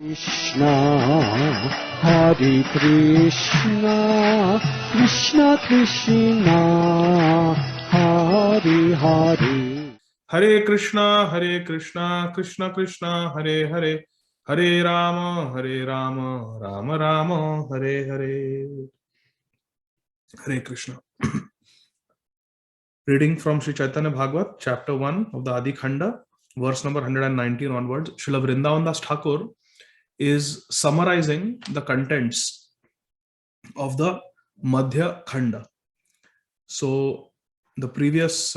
Krishna, Hare Krishna, Krishna Krishna, Hare Hare. Hare Krishna, Krishna Krishna, Hare Hare, Hare Rama, Rama Rama, Hare Hare. Hare Krishna. Reading from Sri Chaitanya Bhagavat, chapter 1 of the Adi Khanda, verse number 119 onwards. Srila Vrindavan Das Thakur is summarizing the contents of the Madhya Khanda. So the previous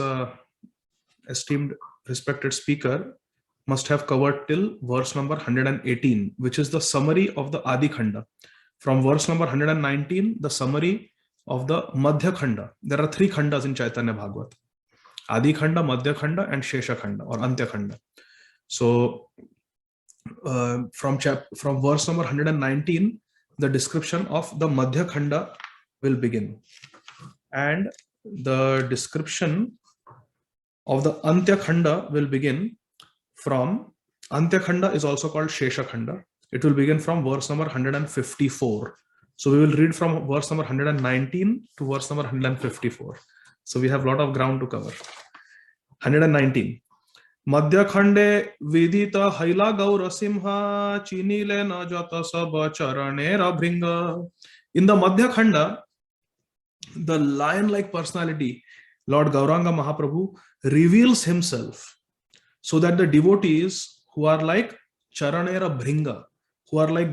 esteemed respected speaker must have covered till verse number 118, which is the summary of the Adi Khanda. From verse number 119, the summary of the Madhya Khanda. There are three Khandas in Chaitanya Bhagavat: Adi Khanda, Madhya Khanda, and Shesha Khanda or Antya Khanda. So from verse number 119, the description of the Madhya Khanda will begin, and the description of the Antya Khanda will begin from Antya Khanda is also called Shesha Khanda. It will begin from verse number 154. So we will read from verse number 119 to verse number 154. So we have a lot of ground to cover. 119. Madhya Khande Vidita Haila Gaura Simha Chinile na Jata Saba Charanera Bringa. In the Madhya Khanda, the lion-like personality, Lord Gauranga Mahaprabhu, reveals himself so that the devotees who are like Charanera Bringa, who are like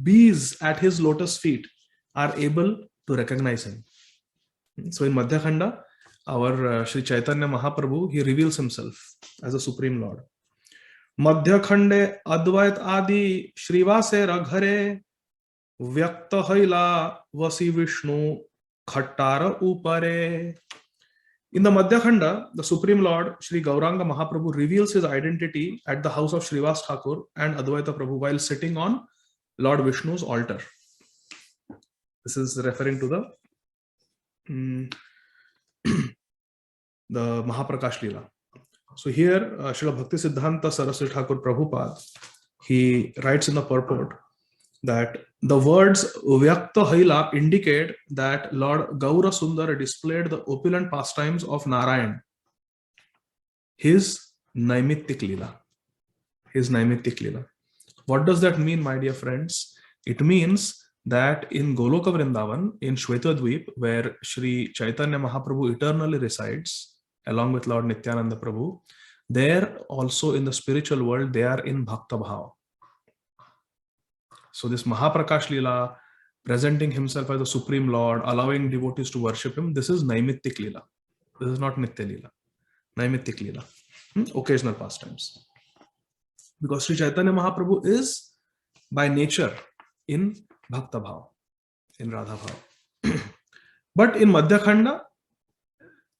bees at his lotus feet, are able to recognize him. So in Madhya Khanda, our Sri Chaitanya Mahaprabhu, he reveals himself as a Supreme Lord. Madhya Khande Advait Adi Shrivase Raghare Vyakta Haila Vasi Vishnu Khattara Upare. In the Madhya Khanda, the Supreme Lord, Sri Gauranga Mahaprabhu, reveals his identity at the house of Srivas Thakur and Advaita Prabhu while sitting on Lord Vishnu's altar. This is referring to the Mahaprakash Leela. So here, Srila Bhakti Siddhanta Saraswati Thakur Prabhupada, he writes in the purport that the words Vyakta Haila indicate that Lord Gaura Sundara displayed the opulent pastimes of Narayan, his Naimittik Leela. His Naimittik Leela. What does that mean, my dear friends? It means that in Goloka Vrindavan, in Shvetadvip, where Sri Chaitanya Mahaprabhu eternally resides, along with Lord Nityananda Prabhu, there also in the spiritual world, they are in Bhakta Bhava. So this Mahaprakash Leela, presenting himself as the Supreme Lord, allowing devotees to worship him, this is Naimittik Leela. This is not Nitya Leela. Naimittik Leela. Occasional pastimes. Because Sri Chaitanya Mahaprabhu is by nature in Bhakta Bhava, in Radha Bhava. But in Madhya Khanda,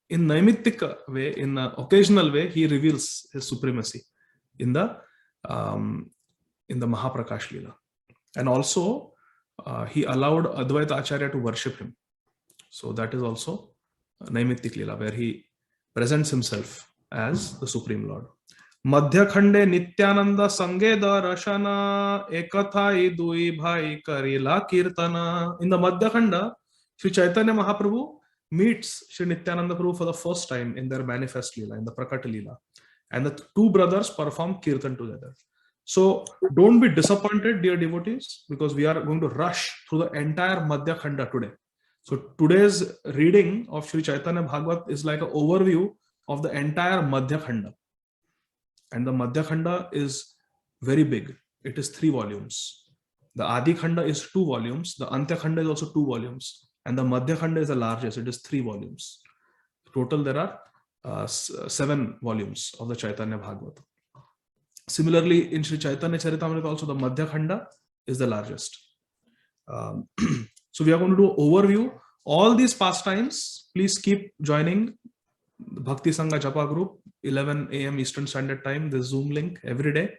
in Naimittik way, in an occasional way, he reveals his supremacy in the Mahaprakash Leela. And also, he allowed Advaita Acharya to worship him. So that is also Naimittik Leela, where he presents himself as the Supreme Lord. Madhya Khande Nityananda Sange Darashana Ekathai Dui Bhai Karila Kirtana. In the Madhya Khanda, Sri Chaitanya Mahaprabhu meets Sri Nityananda Prabhu for the first time in their manifest Leela, in the Prakata Leela. And the two brothers perform Kirtan together. So don't be disappointed, dear devotees, because we are going to rush through the entire Madhya Khanda today. So today's reading of Sri Chaitanya Bhagavat is like an overview of the entire Madhya Khanda. And the Madhya Khanda is very big. It is 3 volumes. The Adi Khanda is 2 volumes. The Antya Khanda is also 2 volumes. And the Madhya Khanda is the largest. It is 3 volumes. Total there are 7 volumes of the Chaitanya Bhagavat. Similarly, in Sri Chaitanya Charitamrita also the Madhya Khanda is the largest. So we are going to do an overview. All these pastimes, please keep joining the Bhakti Sanga Japa group, 11 a.m. Eastern Standard Time, the Zoom link every day.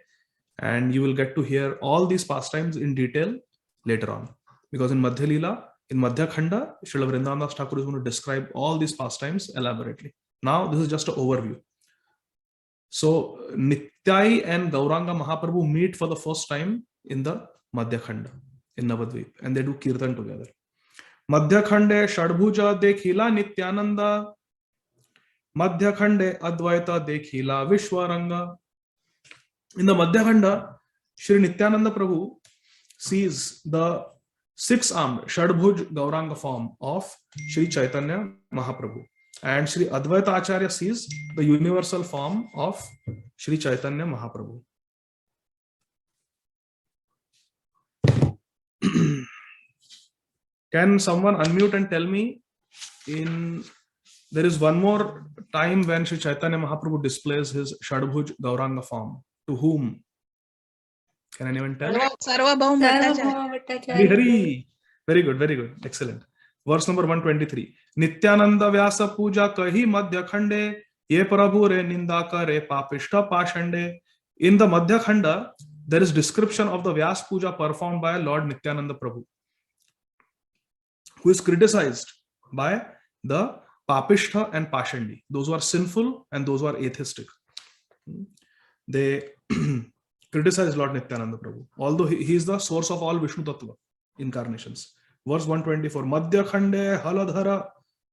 And you will get to hear all these pastimes in detail later on. Because in Madhya Leela, in Madhya Khanda, Srila Vrindavan Das Thakur is going to describe all these pastimes elaborately. Now, this is just an overview. So Nityai and Gauranga Mahaprabhu meet for the first time in the Madhya Khanda in Navadvip, and they do kirtan together. Madhya Khande Shadbhuja Dekhila Nityananda, Madhya Khande Advaita Dekhila Vishwaranga. In the Madhya Khanda, Shri Nityananda Prabhu sees the six-armed Shadbhuj Gauranga form of Shri Chaitanya Mahaprabhu, and Shri Advaita Acharya sees the universal form of Shri Chaitanya Mahaprabhu. Can someone unmute and tell me, there is one more time when Shri Chaitanya Mahaprabhu displays his Shadbhuj Gauranga form. To whom? Can anyone tell? Sarvabhaum Bhattacharya. Hari. Very good, very good. Excellent. Verse number 123. Nityananda Vyasa Puja Kahi Madhya Khande, Ye Prabhu Re Ninda Kare Papishta Pashande. In the Madhya Khanda, there is description of the Vyas Puja performed by Lord Nityananda Prabhu, who is criticized by the Papishta and Pashandi, those who are sinful and those who are atheistic. They criticize Lord Nityananda Prabhu, although he is the source of all Vishnu Tattva incarnations. Verse 124. Madhya Khande Haladhara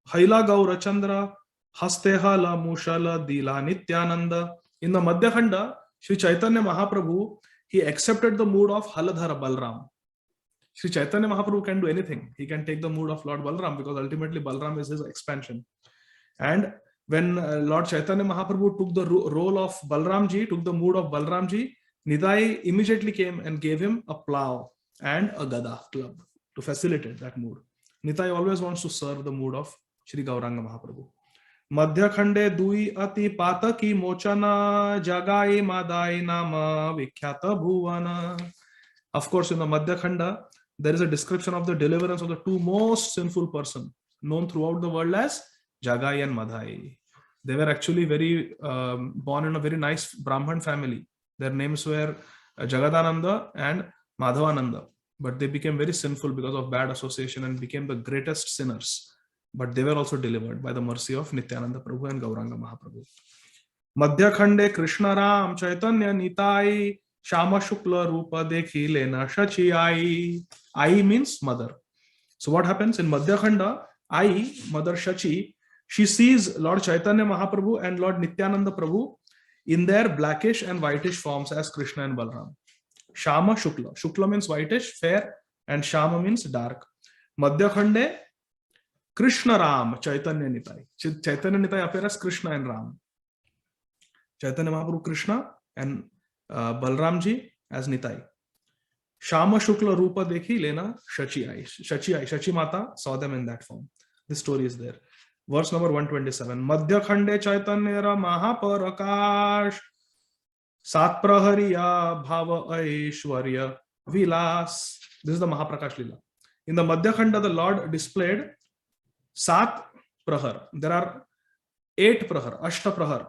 Haila Gaura Chandra Haste Hala Mushala Dila Nityananda. In the Madhya Khanda, Sri Chaitanya Mahaprabhu, he accepted the mood of Haladhara Balram. Sri Chaitanya Mahaprabhu can do anything. He can take the mood of Lord Balram, because ultimately Balram is his expansion. And when Lord Chaitanya Mahaprabhu took the role of Balramji, took the mood of Balramji, Nitai immediately came and gave him a plow and a gada club to facilitate that mood. Nitai always wants to serve the mood of Shri Gauranga Mahaprabhu. Madhya Khande Dui Ati Pataki Mochana Jagai Madai Nama Vikhyata Bhuvana. Of course, in the Madhya Khanda, there is a description of the deliverance of the two most sinful persons known throughout the world as Jagai and Madhai. They were actually born in a very nice Brahman family. Their names were Jagadananda and Madhavananda, but they became very sinful because of bad association and became the greatest sinners. But they were also delivered by the mercy of Nityananda Prabhu and Gauranga Mahaprabhu. Madhya Khande Krishna Ram Chaitanya Nitai Shama Shukla Rupa Dekhi Lena Shachi Ai. Ai means mother. So what happens in Madhya Khanda? Ai, Mother Shachi, she sees Lord Chaitanya Mahaprabhu and Lord Nityananda Prabhu in their blackish and whitish forms as Krishna and Balram. Shama Shukla. Shukla means whitish, fair, and Shama means dark. Madhya Khande Krishna Ram Chaitanya Nitai. Chaitanya Nitai appears as Krishna and Ram. Chaitanya Mahaprabhu Krishna and Balramji as Nitai. Shama Shukla Rupa Dekhi Lena Shachi Ai. Shachi Mata saw them in that form. This story is there. Verse number 127. Madhya Khande Chaitanya Mahaparakash Sat Prahariya Bhava Aishwarya Vilas. This is the Mahaprakash Lila. In the Madhya Khanda, the Lord displayed Sat Prahar. There are 8 Prahar, Ashta Prahar.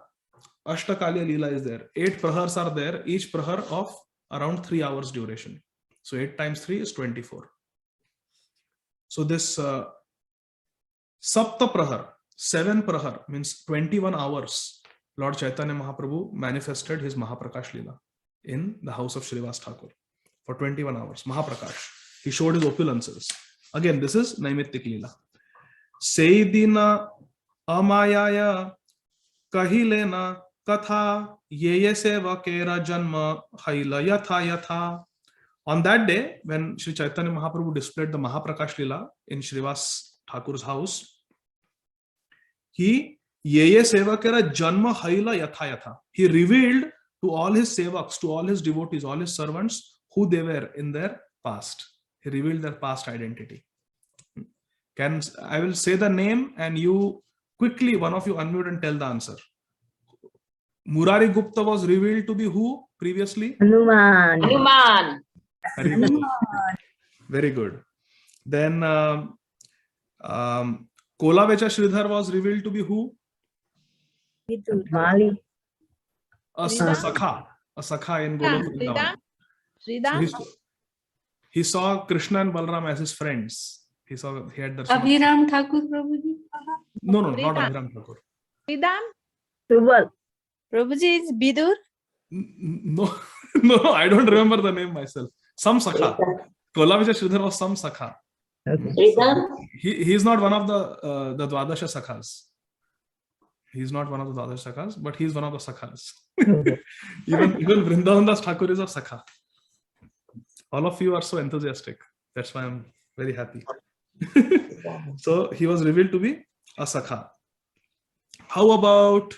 Ashtakaliya Lila is there. 8 Prahars are there, each Prahar of around 3 hours duration. So 8 times 3 is 24. So this Sapta Prahar, 7 Prahar means 21 hours. Lord Chaitanya Mahaprabhu manifested his Mahaprakash Lila in the house of Srivas Thakur for 21 hours. Mahaprakash. He showed his opulences. Again, this is Naimittik Lila. Seidina Amayaya Kahilena Katha Ye Seva Kera Janma Haila Yatha Yatha. On that day, when Sri Chaitanya Mahaprabhu displayed the Mahaprakash Lila in Srivas Thakur's house, he Ye Seva Kera Janma Haila Yatha Yatha. He revealed to all his sevaks, to all his devotees, all his servants, who they were in their past. He revealed their past identity. I will say the name and you quickly, one of you unmute and tell the answer. Murari Gupta was revealed to be who previously? Hanuman. Hanuman. Very good. Very good. Then Kolavecha Sridhar was revealed to be who? Mali. A Sakha in Golok Vrindavan. So he saw Krishna and Balram as his friends. He had the Abhiram Thakur Prabhuji. No, not Abhiram Thakur. Sridham. Subal. Prabhuji is Bidur. No, I don't remember the name myself. Some Sakha. Kolavija Sridhar was some Sakha. He is not one of the Dwadasha Sakhas. He's not one of the Dwadasha Sakhas, but he's one of the Sakhas. even Vrindavan Das Thakur is a Sakha. All of you are so enthusiastic. That's why I'm very happy. So he was revealed to be a Sakha. How about,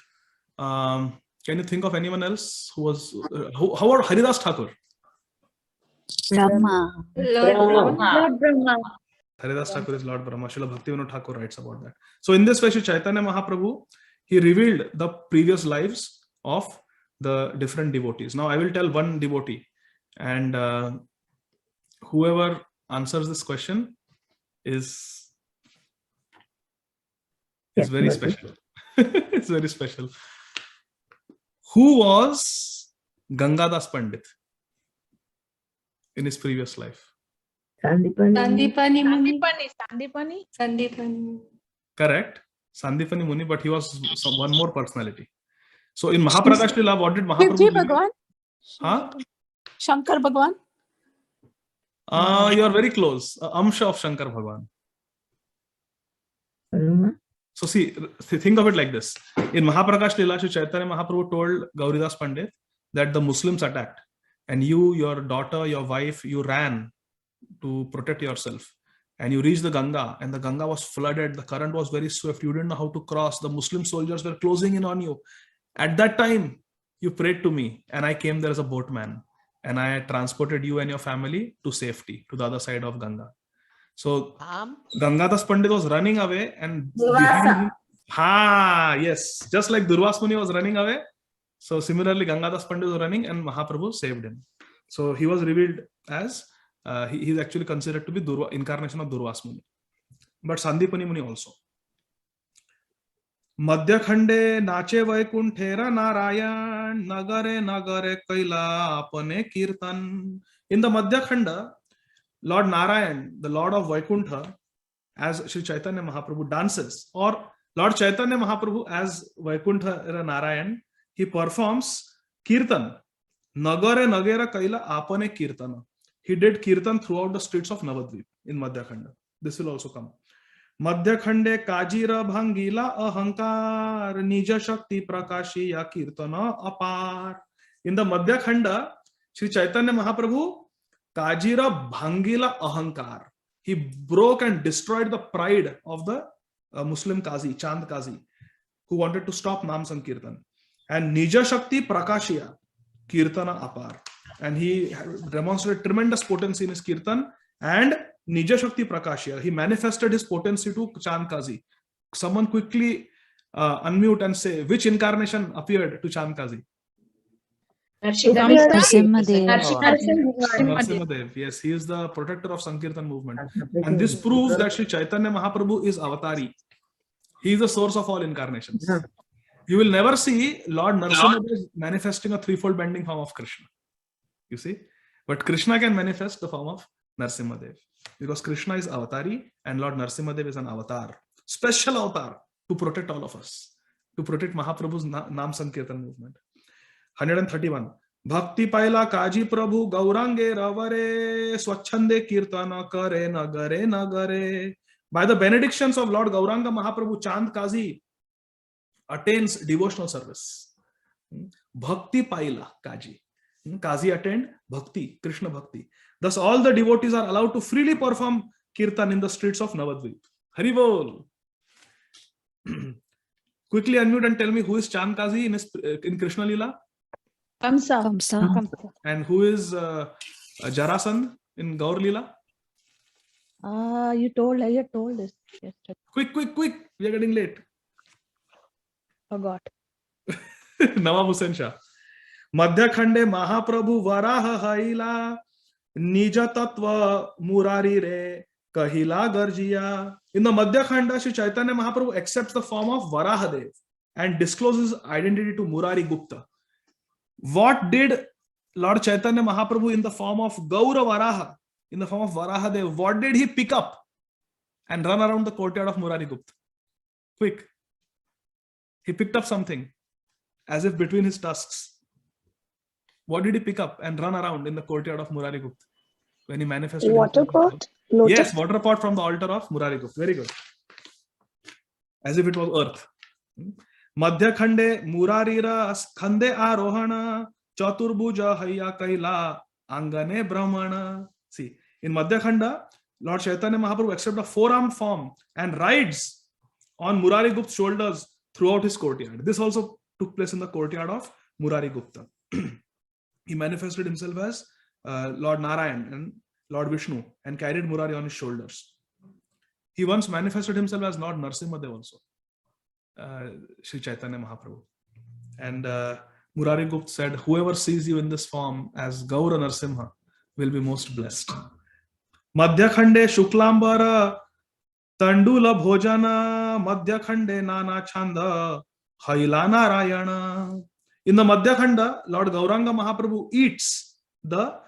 can you think of anyone else who was, how about Haridas Thakur? Brahma. Lord Brahma. Haridas Thakur is Lord Brahma. Srila Bhaktivinoda Thakur writes about that. So in this way, Sri Chaitanya Mahaprabhu, he revealed the previous lives of the different devotees. Now I will tell one devotee, and whoever answers this question is very special. It's very special. Who was Gangadas Pandit in his previous life? Sandipani. Correct. Sandipani Muni, but he was one more personality. So in Mahaprakash Lila, what did Mahaprabhu do? Huh? Shankar Bhagwan. You are very close. Amsha of Shankar Bhagwan. So see, think of it like this. In Mahaprakash Lila, Sri Chaitanya Mahaprabhu told Gauridas Pandit that the Muslims attacked, and you, your daughter, your wife, you ran to protect yourself. And you reached the Ganga, and the Ganga was flooded. The current was very swift. You didn't know how to cross. The Muslim soldiers were closing in on you. At that time, you prayed to me, and I came there as a boatman, and I transported you and your family to safety, to the other side of Ganga. So Gangadas Pandit was running away, and behind him, yes, just like Durvas Muni was running away. So similarly, Gangadas Pandit was running, and Mahaprabhu saved him. So he was revealed as he is actually considered to be incarnation of Durvas Muni, but Sandipani Muni also. Madhya Khande nache vaikunthera Narayan nagare nagare kaila apane kirtan. In the Madhya Khanda, Lord Narayan, the Lord of Vaikuntha, as Sri Chaitanya Mahaprabhu dances, or Lord Chaitanya Mahaprabhu as Vaikuntha Narayan, he performs kirtan. Nagare nagera kaila apane kirtana. He did kirtan throughout the streets of Navadvip in Madhya Khanda. This will also come. Madhya Khande Kajira Bhangila Ahankar Nija Shakti Prakashi Ya Kirtana Apar. In the Madhya Khanda, Sri Chaitanya Mahaprabhu Kajira Bhangila Ahankar. He broke and destroyed the pride of the Muslim Qazi, Chand Qazi, who wanted to stop Nam Sankirtan. And Nija Shakti Prakashiya Kirtana Apar. And he demonstrated tremendous potency in his Kirtan and Nija Shakti Prakashya. He manifested his potency to Chand Qazi. Someone quickly unmute and say which incarnation appeared to Chand Qazi. Narsimhadev. Yes, he is the protector of Sankirtan movement. And this proves that Sri Chaitanya Mahaprabhu is Avatari. He is the source of all incarnations. You will never see Lord Narsimhadev manifesting a threefold bending form of Krishna. You see? But Krishna can manifest the form of Narsimhadev. Because Krishna is Avatari and Lord Narsimhadev is an avatar. Special avatar to protect all of us. To protect Mahaprabhu's Nam Sankirtan movement. 131. Bhakti paila kaji prabhu gaurange ravare swachhande kirtana kare nagare nagare. By the benedictions of Lord Gauranga Mahaprabhu, Chand Qazi attains devotional service. Bhakti paila kaji. Qazi attained bhakti, Krishna bhakti. Thus all the devotees are allowed to freely perform kirtan in the streets of Navadvip. Hari Bol. Quickly unmute and tell me who is Chand Qazi in Krishna Lila? Kamsa. And who is Jarasandh in Gaur Lila? You told us yesterday. Quick. We are getting late. Forgot. Nawab Hussain Shah. Madhya Khande Mahaprabhu Varaha Haila Nija Tattva Murari Re Kahila Garjiya. In the Madhya Khanda, Sri Chaitanya Mahaprabhu accepts the form of Varahadev and discloses identity to Murari Gupta. What did Lord Chaitanya Mahaprabhu in the form of Gaura Varaha, in the form of Varahadev, what did he pick up and run around the courtyard of Murari Gupta? Quick. He picked up something as if between his tusks. What did he pick up and run around in the courtyard of Murari Gupta? when he manifested Water himself. pot? Lotus? Yes, water pot from the altar of Murari Gupta. Very good. As if it was earth. Madhya Khande Murarira Khande Arohana Chaturbuja Haya Kaila Angane Brahmana. See, in Madhya Khanda, Lord Chaitanya Mahaprabhu accepts a four-armed form and rides on Murari Gupta's shoulders throughout his courtyard. This also took place in the courtyard of Murari Gupta. He manifested himself as Lord Narayan and Lord Vishnu and carried Murari on his shoulders. He once manifested himself as Lord Narsimhadev also, Sri Chaitanya Mahaprabhu. And Murari Gupta said, whoever sees you in this form as Gaura Narsimha will be most blessed. Madhya Khande Shuklambara Tandula Bhojana Madhya Khande Nana Chanda Haila Narayana. In the Madhya Khanda, Lord Gauranga Mahaprabhu eats the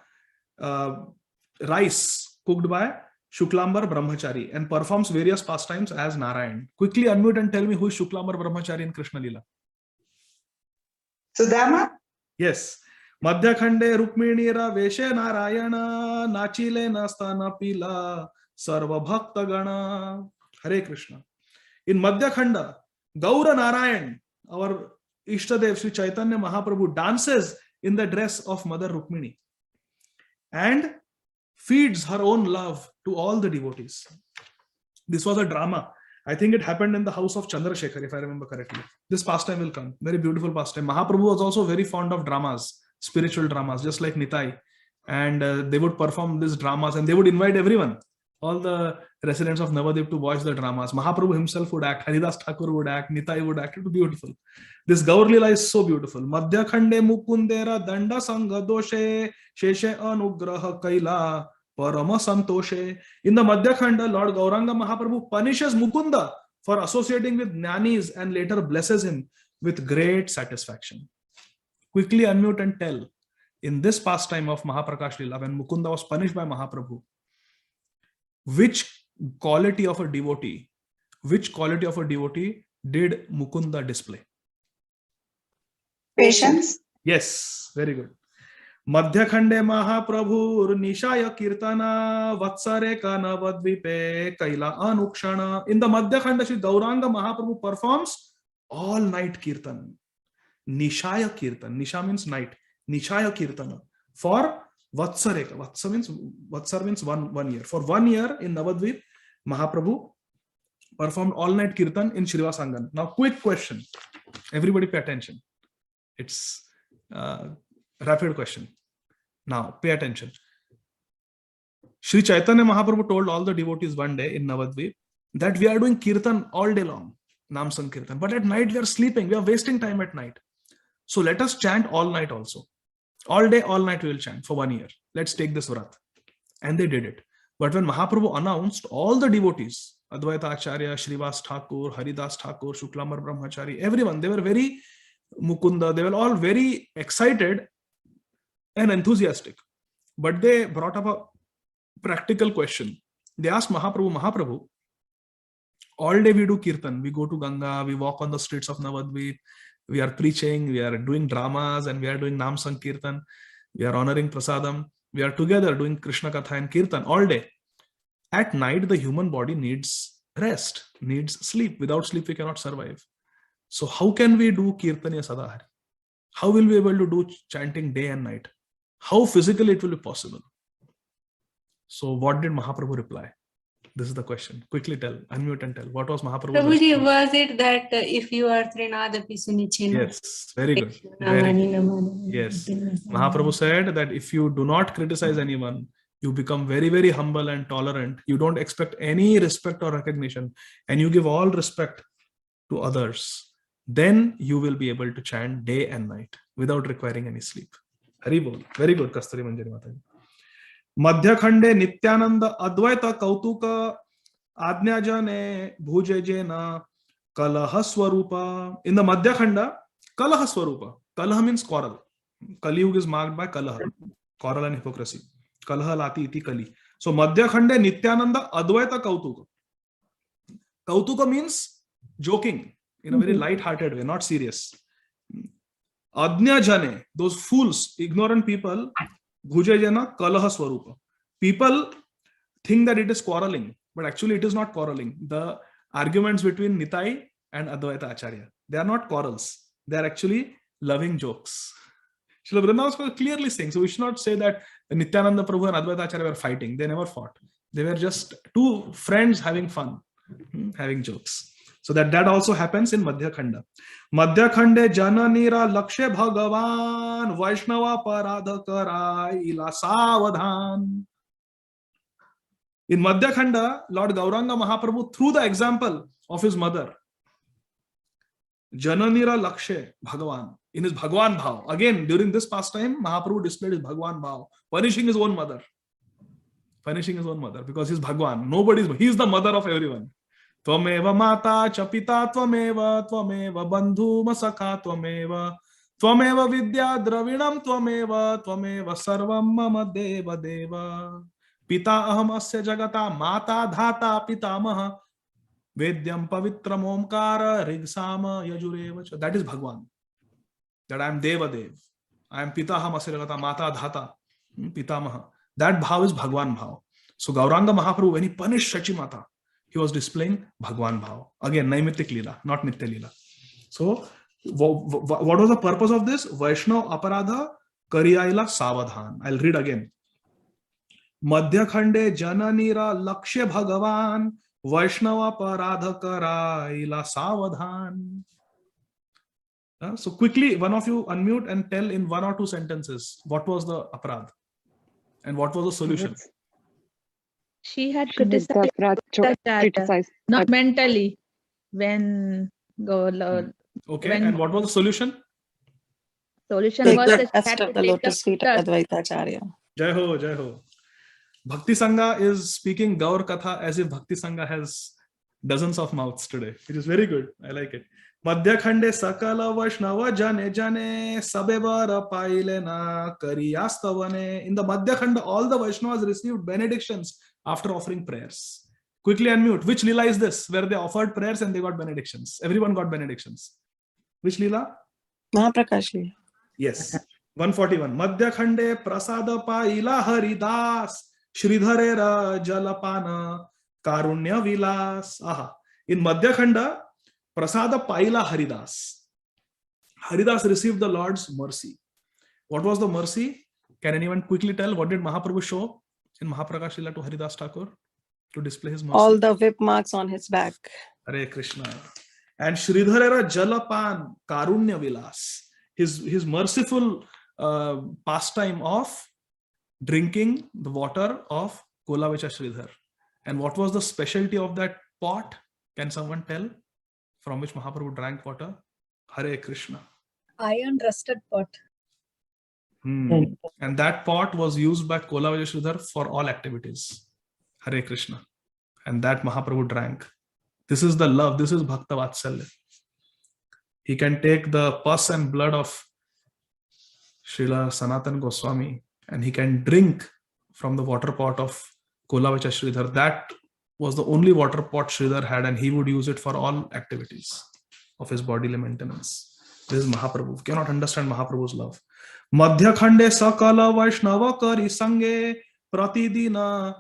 rice cooked by Shuklambar Brahmachari and performs various pastimes as Narayan. Quickly unmute and tell me who is Shuklambar Brahmachari in Krishna Lila. Sudama? Yes. Madhya Khande Rukminira Veshe Narayana Nachile Nastana Pila Sarva Bhakta Gana. Hare Krishna. In Madhya Khanda, Gaura Narayan, our Ishtadev Sri Chaitanya Mahaprabhu, dances in the dress of Mother Rukmini and feeds her own love to all the devotees. This was a drama. I think it happened in the house of Chandrasekhar, if I remember correctly. This pastime will come. Very beautiful pastime. Mahaprabhu was also very fond of dramas, spiritual dramas, just like Nitai. And they would perform these dramas and they would invite everyone, all the residents of Navadip, to watch the dramas. Mahaprabhu himself would act, Haridas Thakur would act, Nitai would act. It was beautiful. This Gaur Lila is so beautiful. Madhya Khande Mukundera Danda Sanga Doshe Sheshe Anugraha Kaila Parama Santoshe. In the Madhya Khanda, Lord Gauranga Mahaprabhu punishes Mukunda for associating with Jnanis and later blesses him with great satisfaction. Quickly unmute and tell, in this pastime of Mahaprakash Lila, when Mukunda was punished by Mahaprabhu, which quality of a devotee did Mukunda display? Patience? Yes, very good. Madhya Khande Mahaprabhu Nishaya Kirtana Vatsare Kana Vadvipe Kaila Anukshana. In the Madhya Khanda, Shri Gauranga Mahaprabhu performs all night Kirtan. Nishaya Kirtan. Nisha means night. Nishaya Kirtana. For Vatsareka. Vatsar means one year. For 1 year in Navadvip, Mahaprabhu performed all night Kirtan in Srivasangan. Now, quick question. Everybody pay attention. It's rapid question. Now, pay attention. Sri Chaitanya Mahaprabhu told all the devotees one day in Navadvip that we are doing Kirtan all day long, Nam Sankirtan. But at night we are sleeping. We are wasting time at night. So let us chant all night also. All day, all night we will chant for 1 year. Let's take this vrat. And they did it. But when Mahaprabhu announced, all the devotees, Advaita Acharya, Srivas Thakur, Haridas Thakur, Shuklamar Brahmachari, everyone, they were very Mukunda, they were all very excited and enthusiastic. But they brought up a practical question. They asked Mahaprabhu, all day we do Kirtan, we go to Ganga, we walk on the streets of Navadvip, we are preaching, we are doing dramas, and we are doing Nam Sankirtan, we are honoring Prasadam, we are together doing Krishna Katha and Kirtan all day. At night, the human body needs rest, needs sleep. Without sleep, we cannot survive. So how can we do Kirtanya Sadahari? How will we be able to do chanting day and night? How physically it will be possible? So what did Mahaprabhu reply? This is the question. Quickly tell, unmute and tell. What was Mahaprabhu's Prabhuji, response? was it that if you are Trinadapi Sunichena? Yes, very good. Very good. Yes. Mahaprabhu said that if you do not criticize anyone, you become very, very humble and tolerant. You don't expect any respect or recognition, and you give all respect to others. Then you will be able to chant day and night without requiring any sleep. Hari Bol. Very good, Kasturi Manjari Mataji. Madhya Khande Nityananda Advaita Kautuka Ajnajane Bhujejena Kalaha Swarupa. In the Madhya Khanda, Kalaha Swarupa. Kalaha means quarrel. Kali Yuga is marked by Kalaha, quarrel and hypocrisy. Kalaha Lati Iti Kali. So Madhya Khande Nityananda Advaita Kautuka. Kautuka means joking in a very light-hearted way, not serious. Ajna Jane, those fools, ignorant people, Bhujejana Kalaha Swarupa. People think that it is quarreling, but actually it is not quarreling. The arguments between Nitai and Advaita Acharya, they are not quarrels. They are actually loving jokes. Srila Vrindavan was clearly saying, so we should not say that Nityananda Prabhu and Advaita Acharya were fighting. They never fought. They were just two friends having fun, having jokes. So that also happens in Madhya Khanda. Madhya Khande Jananira Lakshe Bhagavan Vaishnava Paradha Karai Ila Savadhan. In Madhya Khanda, Lord Gauranga Mahaprabhu, through the example of his mother, Jananira Lakshe Bhagavan, in his Bhagwan Bhav. Again, during this pastime, Mahaprabhu displayed his Bhagwan Bhav, punishing his own mother. Punishing his own mother because he's Bhagwan. He's the mother of everyone. Tvameva mata chapita tvameva bandhu masakha tvameva vidya dravinam tvameva sarvam mama deva deva pita aham asya jagata mata dhata pitamaha vedyam pavitram omkara rigsama yajureva. That is Bhagwan. That I am Deva Dev. I am pita aham asya jagata mata dhata pitamaha. That bhav is Bhagwan bhav. So Gauranga Mahaprabhu, when he punished Shachi Mata, he was displaying Bhagwan bhav. Again, Naimittik Leela, not Nitya Leela. So, what was the purpose of this? Vaishnav Aparadha Kariyaila Savadhan. I'll read again. Madhya Khande Jananira Lakshe Bhagavan Vaishnava Aparadha Karaila Savadhan. So quickly, one of you unmute and tell in 1 or 2 sentences what was the aparadh and what was the solution. She had criticized, not mentally, when okay, and what was the solution? Solution Take was the that she test had of to the take lotus feet the of Advaita Acharya. Jai Ho, Jai Ho. Bhakti Sanga is speaking Gaur Katha as if Bhakti Sanga has dozens of mouths today, which is very good. I like it. Madhya Khande Sakala Vaishnava Jane Jane Sabevara Pailena Kariyastavane. In the Madhya Khanda, all the Vaishnavas received benedictions after offering prayers. Quickly unmute. Which Leela is this? Where they offered prayers and they got benedictions. Everyone got benedictions. Which Leela? Mahaprakash Leela. Yes. 141. Madhya Khande Prasada Paila Haridas Shridharera Jalapana Karunya Vilas. Aha. In Madhya Khanda, Prasada Paila Haridas. Haridas received the Lord's mercy. What was the mercy? Can anyone quickly tell? What did Mahaprabhu show in Mahaprakash Leela to Haridas Thakur to display his mercy? All the whip marks on his back. Hare Krishna. And Shridharera Jalapan Karunya Vilas. His merciful pastime of drinking the water of Kolavicha Shridhar. And what was the specialty of that pot? Can someone tell? From which Mahaprabhu drank water? Hare Krishna. Iron rusted pot. And that pot was used by Kolavicha Shridhar for all activities. Hare Krishna. And that Mahaprabhu drank. This is the love. This is Bhakta Vatsalya. He can take the pus and blood of Srila Sanatana Goswami and he can drink from the water pot of Kolavicha Shridhar. That was the only water pot Shridhar had and he would use it for all activities of his bodily maintenance. This is Mahaprabhu. You cannot understand Mahaprabhu's love. Madhya Khande Sakala Vaishnava Kari Sange Pratidina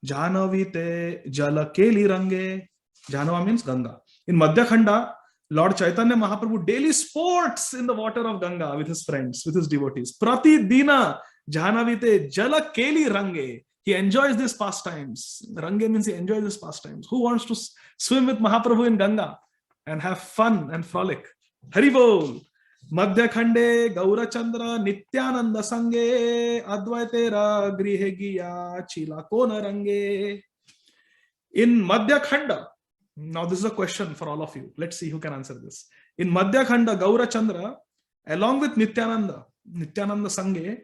Janavite Jala Keli Range. Janava means Ganga. In Madhya Khanda, Lord Chaitanya Mahaprabhu daily sports in the water of Ganga with his friends, with his devotees. Pratidina Janavite Jala Keli Range. He enjoys these pastimes. Range means he enjoys these pastimes. Who wants to swim with Mahaprabhu in Ganga and have fun and frolic? Haribol. Madhya Khande Gaurachandra Nityananda Sange Advaitera Grihe Giya Chila Kona Range. In Madhya Khanda, now this is a question for all of you. Let's see who can answer this. In Madhya Khanda, Gaurachandra, along with Nityananda Sange,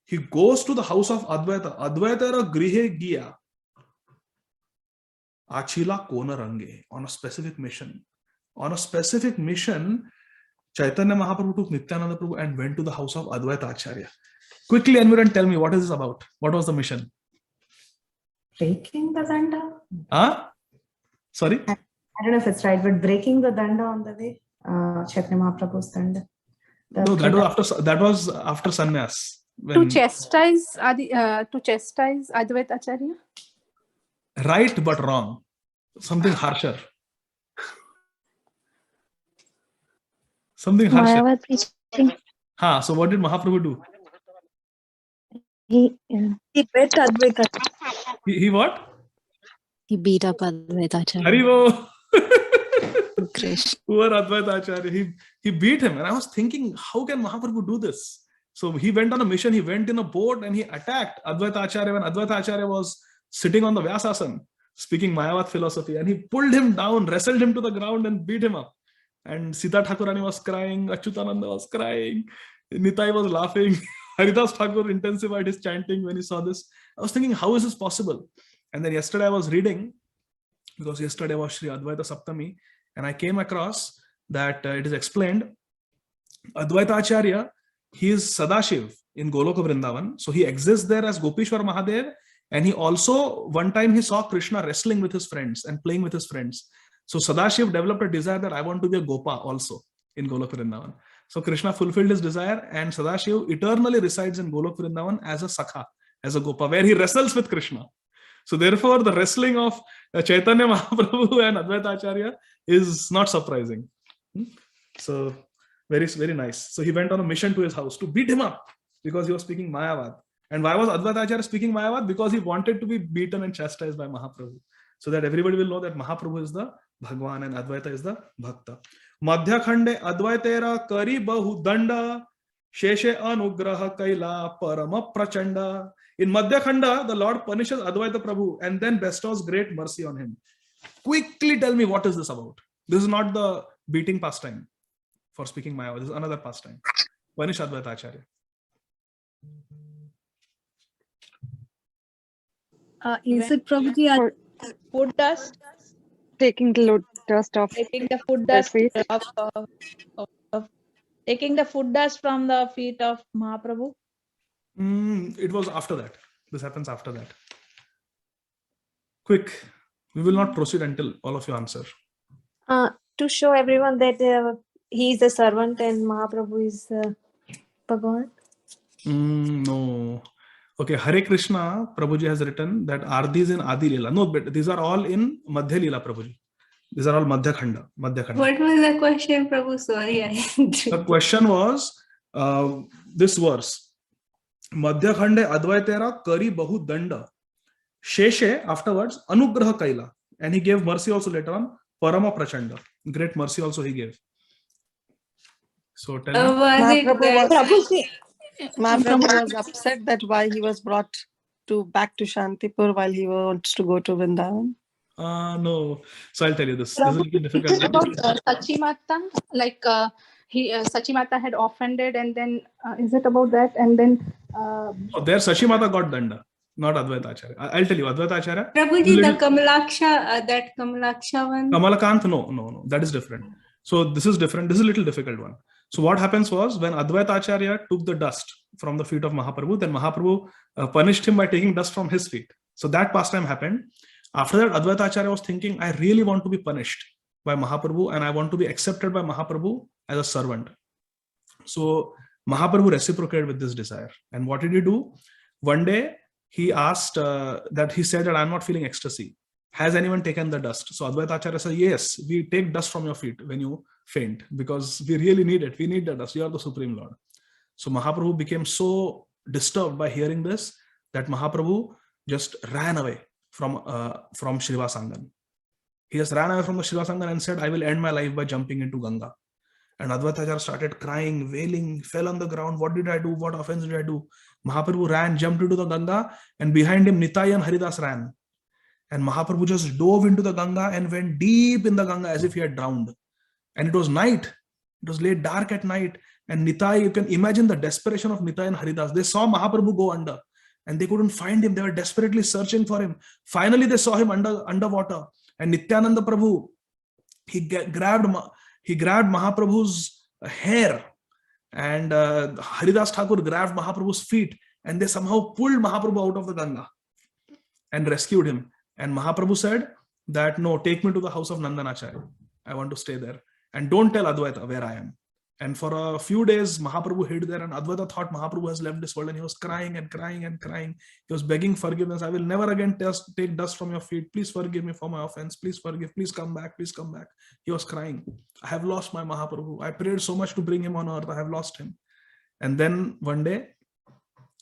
he goes to the house of Advaita. Advaitera Grihe Giya Achila Kona Range on a specific mission. On a specific mission, Chaitanya Mahaprabhu took Nityananda Prabhu and went to the house of Advaita Acharya. Quickly, Anvir, and tell me, what is this about? What was the mission? Breaking the danda? Sorry? I don't know if it's right, but breaking the danda on the way. Chaitanya Mahaprabhu's danda. No, that was after sannyas. when To chastise Advaita Acharya? right but wrong, something harsher. Something harsher. Mayavad preaching. So what did Mahaprabhu do? He bet Advaita. He what? He beat up Advaita Acharya. Haribo. Krishna. Poor Advaita Acharya. He beat him. And I was thinking, how can Mahaprabhu do this? So he went on a mission. He went in a boat and he attacked Advaita Acharya when Advaita Acharya was sitting on the Vyasasana, speaking Mayavad philosophy. And he pulled him down, wrestled him to the ground and beat him up. And Sita Thakurani was crying. Achyutananda was crying. Nitai was laughing. Haridas Thakur intensified his chanting when he saw this. I was thinking, how is this possible? And then yesterday I was reading, because yesterday was Sri Advaita Saptami, and I came across that it is explained, Advaita Acharya, he is Sadashiv in Goloka Vrindavan. So he exists there as Gopishwar Mahadev, and he also, one time he saw Krishna wrestling with his friends and playing with his friends. So Sadashiv developed a desire that I want to be a Gopa also in Goloka Vrindavan. So Krishna fulfilled his desire, and Sadashiv eternally resides in Goloka Vrindavan as a Sakha, as a Gopa, where he wrestles with Krishna. So therefore, the wrestling of Chaitanya Mahaprabhu and Advaita Acharya is not surprising. So very, very nice. So he went on a mission to his house to beat him up because he was speaking Mayavad. And why was Advaita Acharya speaking Mayavad? Because he wanted to be beaten and chastised by Mahaprabhu, so that everybody will know that Mahaprabhu is the Bhagwan and Advaita is the Bhakta. Madhya Khande Advaitera Kari Bahu Danda Sheshe Anugraha Kaila Parama Prachanda. In Madhya Khanda, the Lord punishes Advaita Prabhu and then bestows great mercy on him. Quickly tell me, what is this about? This is not the beating pastime for speaking Mayavad. This is another pastime. Punish Advaita Acharya. Is it Prabhuji? Food dust, Taking the dust off. taking the food their dust feet. taking the food dust from the feet of Mahaprabhu. It was after that. This happens after that. Quick. We will not proceed until all of you answer. to show everyone that he is a servant and Mahaprabhu is Bhagavan. No. Okay, Hare Krishna, Prabhuji has written that are these in Adi Leela? No, but these are all in Madhya Leela, Prabhuji. These are all Madhya Khanda. What was the question, Prabhu? Sorry. The question was this verse. Madhya Khande Advaitera Kari Bahu Danda. Sheshe, afterwards, Anugraha Kaila. And he gave mercy also later on. Parama Prachanda. Great mercy also he gave. So tell me. Mahaprabhu was upset that why he was brought back to Shantipur while he wants to go to Vrindavan. No. So I'll tell you this. This is a little difficult. Is it about Sachimata? Like Sachimata had offended, and then is it about that? And then there Sachimata got danda, not Advaita Acharya. I'll tell you, Advaita Acharya. Prabhuji, the Kamalaksha, that Kamalaksha one. Kamalakant, no. That is different. So this is different. This is a little difficult one. So what happens was, when Advaita Acharya took the dust from the feet of Mahaprabhu, then Mahaprabhu punished him by taking dust from his feet. So that pastime happened. After that, Advaita Acharya was thinking, I really want to be punished by Mahaprabhu and I want to be accepted by Mahaprabhu as a servant. So Mahaprabhu reciprocated with this desire. And what did he do? One day, he asked he said that I'm not feeling ecstasy. Has anyone taken the dust? So Advaita Acharya said, yes, we take dust from your feet when you faint, because we really need it. We need the dust. You are the Supreme Lord. So Mahaprabhu became so disturbed by hearing this that Mahaprabhu just ran away from Srivasangan. He just ran away from the Srivasangan and said, I will end my life by jumping into Ganga. And Advaita Acharya started crying, wailing, fell on the ground. What did I do? What offense did I do? Mahaprabhu ran, jumped into the Ganga, and behind him Nitai and Haridas ran. And Mahaprabhu just dove into the Ganga and went deep in the Ganga as if he had drowned. And it was night. It was late dark at night. And Nitai, you can imagine the desperation of Nitai and Haridas. They saw Mahaprabhu go under and they couldn't find him. They were desperately searching for him. Finally, they saw him underwater. And Nityananda Prabhu, he grabbed Mahaprabhu's hair, and Haridas Thakur grabbed Mahaprabhu's feet, and they somehow pulled Mahaprabhu out of the Ganga and rescued him. And Mahaprabhu said that, no, take me to the house of Nandanacharya. I want to stay there. And don't tell Advaita where I am. And for a few days, Mahaprabhu hid there, and Advaita thought Mahaprabhu has left this world, and he was crying and crying and crying. He was begging forgiveness. I will never again take dust from your feet. Please forgive me for my offense. Please forgive. Please come back. Please come back. He was crying. I have lost my Mahaprabhu. I prayed so much to bring him on earth. I have lost him. And then one day,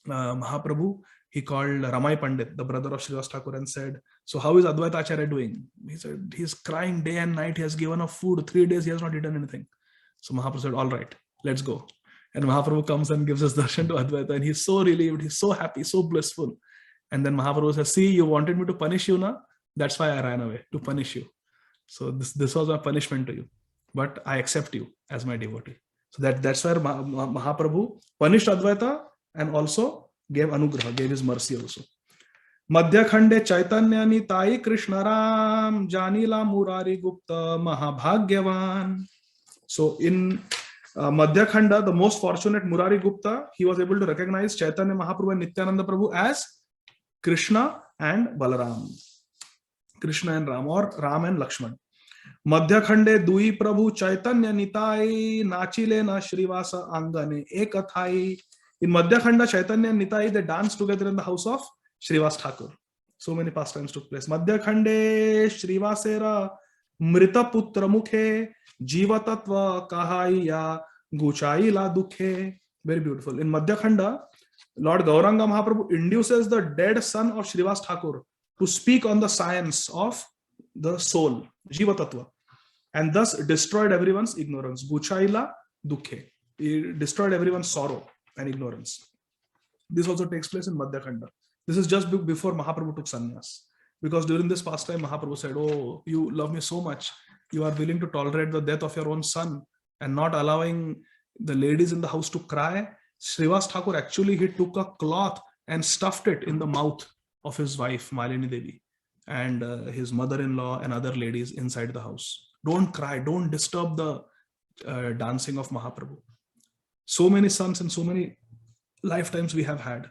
Mahaprabhu, he called Ramai Pandit, the brother of Srivas Thakur, and said, so how is Advaita Acharya doing? He said, he's crying day and night. He has given up food. 3 days he has not eaten anything. So Mahaprabhu said, all right, let's go. And Mahaprabhu comes and gives us darshan to Advaita, and he's so relieved, he's so happy, so blissful. And then Mahaprabhu says, see, you wanted me to punish you now? That's why I ran away, to punish you. So this was my punishment to you. But I accept you as my devotee. So that's where Mahaprabhu punished Advaita and also gave anugraha, gave his mercy also. Madhya Khande Chaitanya Nitai Krishna Ram Janila Murari Gupta Mahabhagyavan. So in Madhya Khanda, the most fortunate Murari Gupta, he was able to recognize Chaitanya Mahaprabhu and Nityananda Prabhu as Krishna and Balaram. Krishna and Ram, or Ram and Lakshman. Madhya Khande Dui Prabhu Chaitanya Nitai Nachile na Shrivasa Angane Ekathai. In Madhya Khanda, Chaitanya and Nitai, they danced together in the house of Srivas Thakur. So many pastimes took place. Madhya Khande Shrivasera Mrita Putra Mukhe Jivatatva Kahaiya Guchaila Dukhe. Very beautiful. In Madhya Khanda, Lord Gauranga Mahaprabhu induces the dead son of Srivas Thakur to speak on the science of the soul, Jivatatva, and thus destroyed everyone's ignorance. Guchaila Dukhe. He destroyed everyone's sorrow and ignorance. This also takes place in Madhya Khanda. This is just before Mahaprabhu took sannyas. Because during this pastime, Mahaprabhu said, oh, you love me so much. You are willing to tolerate the death of your own son and not allowing the ladies in the house to cry. Srivas Thakur actually, he took a cloth and stuffed it in the mouth of his wife, Malini Devi, and his mother-in-law and other ladies inside the house. Don't cry. Don't disturb the dancing of Mahaprabhu. So many sons and so many lifetimes we have had.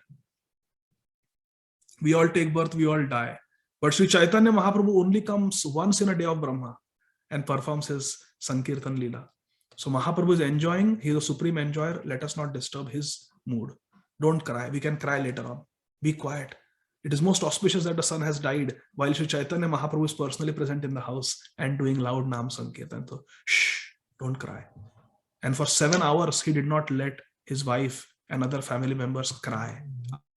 We all take birth, we all die. But Sri Chaitanya Mahaprabhu only comes once in a day of Brahma and performs his Sankirtan Leela. So Mahaprabhu is enjoying, he is a supreme enjoyer. Let us not disturb his mood. Don't cry. We can cry later on. Be quiet. It is most auspicious that the son has died while Sri Chaitanya Mahaprabhu is personally present in the house and doing loud Nam Sankirtan. So, shh, don't cry. And for 7 hours, he did not let his wife and other family members cry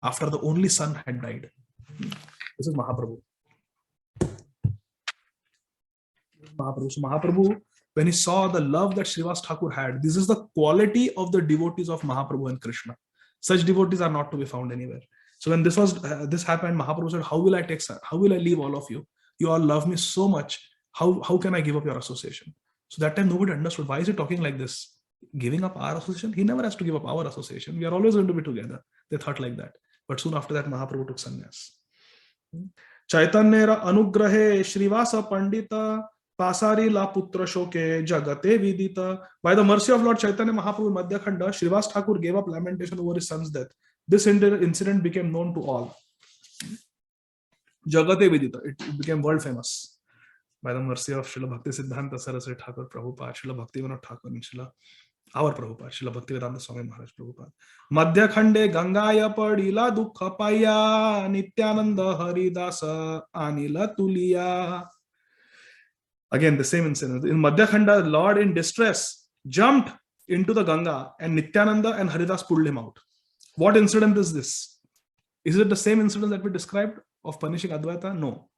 after the only son had died. This is Mahaprabhu. So Mahaprabhu, when he saw the love that Srivas Thakur had, this is the quality of the devotees of Mahaprabhu and Krishna. Such devotees are not to be found anywhere. So when this happened, Mahaprabhu said, how will I leave all of you? You all love me so much. How can I give up your association? So that time nobody understood. Why is he talking like this? Giving up our association? He never has to give up our association. We are always going to be together. They thought like that. But soon after that, Mahaprabhu took sannyas. Chaitanya anugrahe Shrivasa Pandita Pasari la putra shoke jagate vidita. By the mercy of Lord Chaitanya Mahaprabhu in Madhya Khanda, Srivas Thakur gave up lamentation over his son's death. This incident became known to all. Jagate vidita. It became world famous. By the mercy of Srila Bhakti Siddhanta Saraswati Thakur Prabhupada, Srila Bhakti Vinod Thakur, and our Prabhupada, Srila Bhakti Vedanta Swami Maharaj Prabhupada. Madhya Khande Gangaya Padila Dukha Paya Nityananda Hari Dasa Anila Tuliya. Again, the same incident. In Madhya Khanda, the Lord in distress jumped into the Ganga and Nityananda and Haridas pulled him out. What incident is this? Is it the same incident that we described of punishing Advaita? No.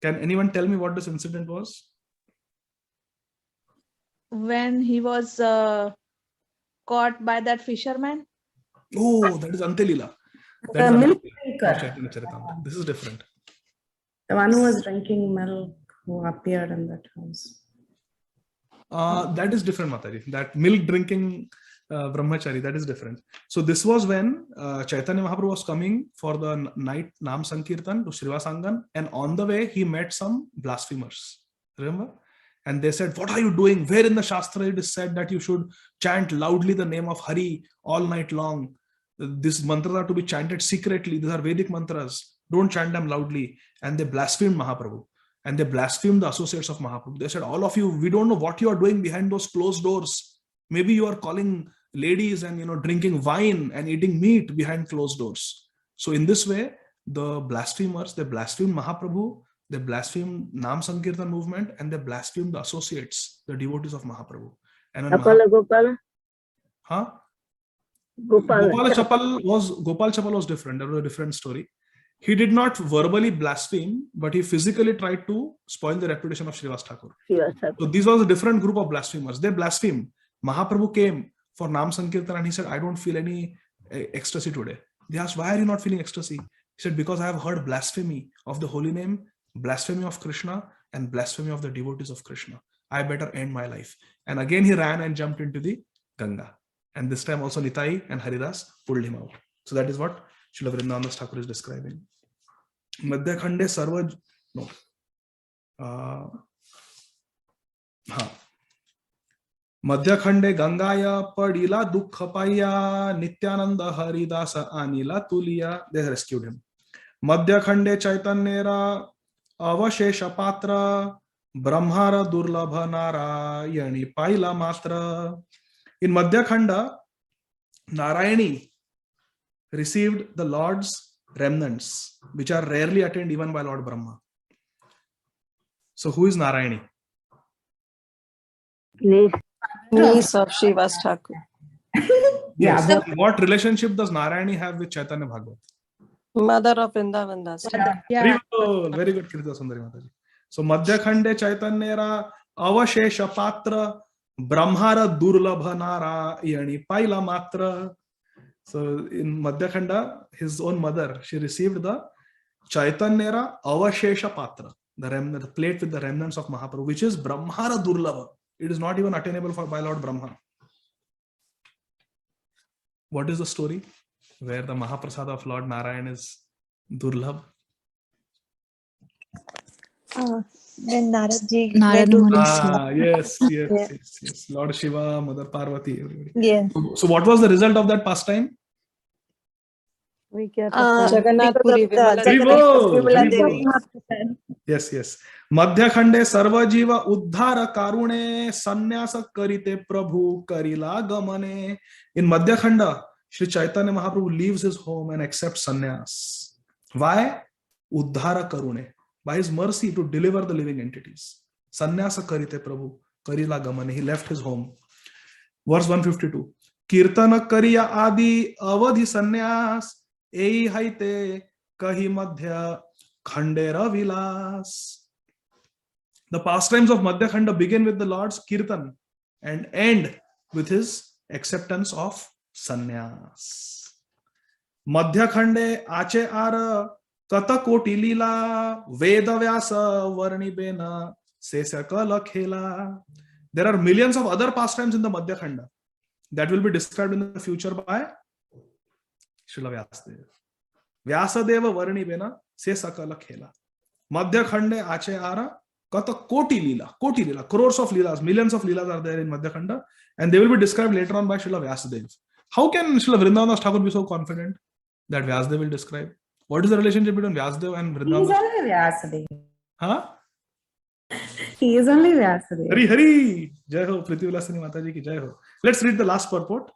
Can anyone tell me what this incident was? When he was caught by that fisherman. Oh, that is Antelila. The milk drinker. This is different. The one who was drinking milk, who appeared in that house. That is different, Mataji. That milk drinking brahmachari, that is different. So this was when Chaitanya Mahaprabhu was coming for the night Nam Sankirtan to Srivasangan, and on the way he met some blasphemers. Remember? And they said, what are you doing? Where in the Shastra it is said that you should chant loudly the name of Hari all night long? These mantras are to be chanted secretly. These are Vedic mantras. Don't chant them loudly. And they blasphemed Mahaprabhu. And they blasphemed the associates of Mahaprabhu. They said, all of you, we don't know what you are doing behind those closed doors. Maybe you are calling ladies and drinking wine and eating meat behind closed doors. So in this way, the blasphemers, they blaspheme Mahaprabhu, they blaspheme Nam Sankirtan movement, and they blaspheme the associates, the devotees of Mahaprabhu. And when Gopal. Huh? Gopal Chapal was different. That was a different story. He did not verbally blaspheme, but he physically tried to spoil the reputation of Srivas Thakur. So these was a different group of blasphemers. They blasphemed. Mahaprabhu came for Nam Sankirtan and he said, I don't feel any ecstasy today. They asked, why are you not feeling ecstasy? He said, because I have heard blasphemy of the holy name, blasphemy of Krishna, and blasphemy of the devotees of Krishna. I better end my life. And again he ran and jumped into the Ganga. And this time also Nitai and Haridas pulled him out. So that is what Srila Vrindavan Thakur is describing. Madhya Khande Sarva... No. Madhya Khande Gangaya Padila Dukha Paya Nityananda Haridasa Anila Tuliya. They rescued him. Madhya Khande Chaitanyera Avashesha Patra Brahmara Durlabha Narayani Paila Matra. In Madhya Khanda, Narayani received the Lord's remnants, which are rarely attained even by Lord Brahma. So who is Narayani? Niece of Srivas Thakur. Yes. What relationship does Narayani have with Chaitanya Bhagavat? Mother of Vrindavan Dasa. Yeah. Very good, Kirta Sundari Mataji. So Madhya Khande Chaitanyera Avashesha Patra Brahmara Durlabha Narayani Paila Matra. So in Madhya Khanda, his own mother, she received the Chaitanyera Avashesha Patra, the plate with the remnants of Mahaprabhu, which is Brahmara Durlabha. It is not even attainable by Lord Brahma. What is the story where the Mahaprasada of Lord Narayan is Durlabh? When Naradji Narad went Muni. Yes. Lord Shiva, Mother Parvati, everybody. Yeah. So what was the result of that pastime? We get Jagannath Puri Vimala Devi. Yes. Madhya Khande Sarva Jiva Uddhara Karune Sannyasa Karite Prabhu Karila Gamane. In Madhya Khanda, Sri Chaitanya Mahaprabhu leaves his home and accepts sannyas. Why? Uddhara Karune. By his mercy to deliver the living entities. Sannyasa Karite Prabhu Karila Gamane. He left his home. Verse 152. Kirtana Kariya Adi Avadhi Sannyas Ei Haite Kahi Madhya Khandera Vilas. The pastimes of Madhya Khanda begin with the Lord's Kirtan and end with his acceptance of sannyas. Madhya Khande Ache Ara Kata Koti Lila Veda Vyasa Varni Bena Sesakala Khela. There are millions of other pastimes in the Madhya Khanda that will be described in the future by Srila Vyasadeva. Vyasadeva Varni Bena Sesakala Khela. Madhya Khande Ache Ara Kata Koti Lila, crores of Leelas, millions of Leelas are there in Madhya Khanda, and they will be described later on by Srila Vyasadeva. How can Srila Vrindavan Thakur be so confident that Vyasadeva will describe? What is the relationship between Vyasadeva and Vrindavan? He is only Vyasadeva. Huh? He is only Vyasadeva. Hari! Jai Ho, Priti Vilasini Mataji ki Jai Ho. Let's read the last purport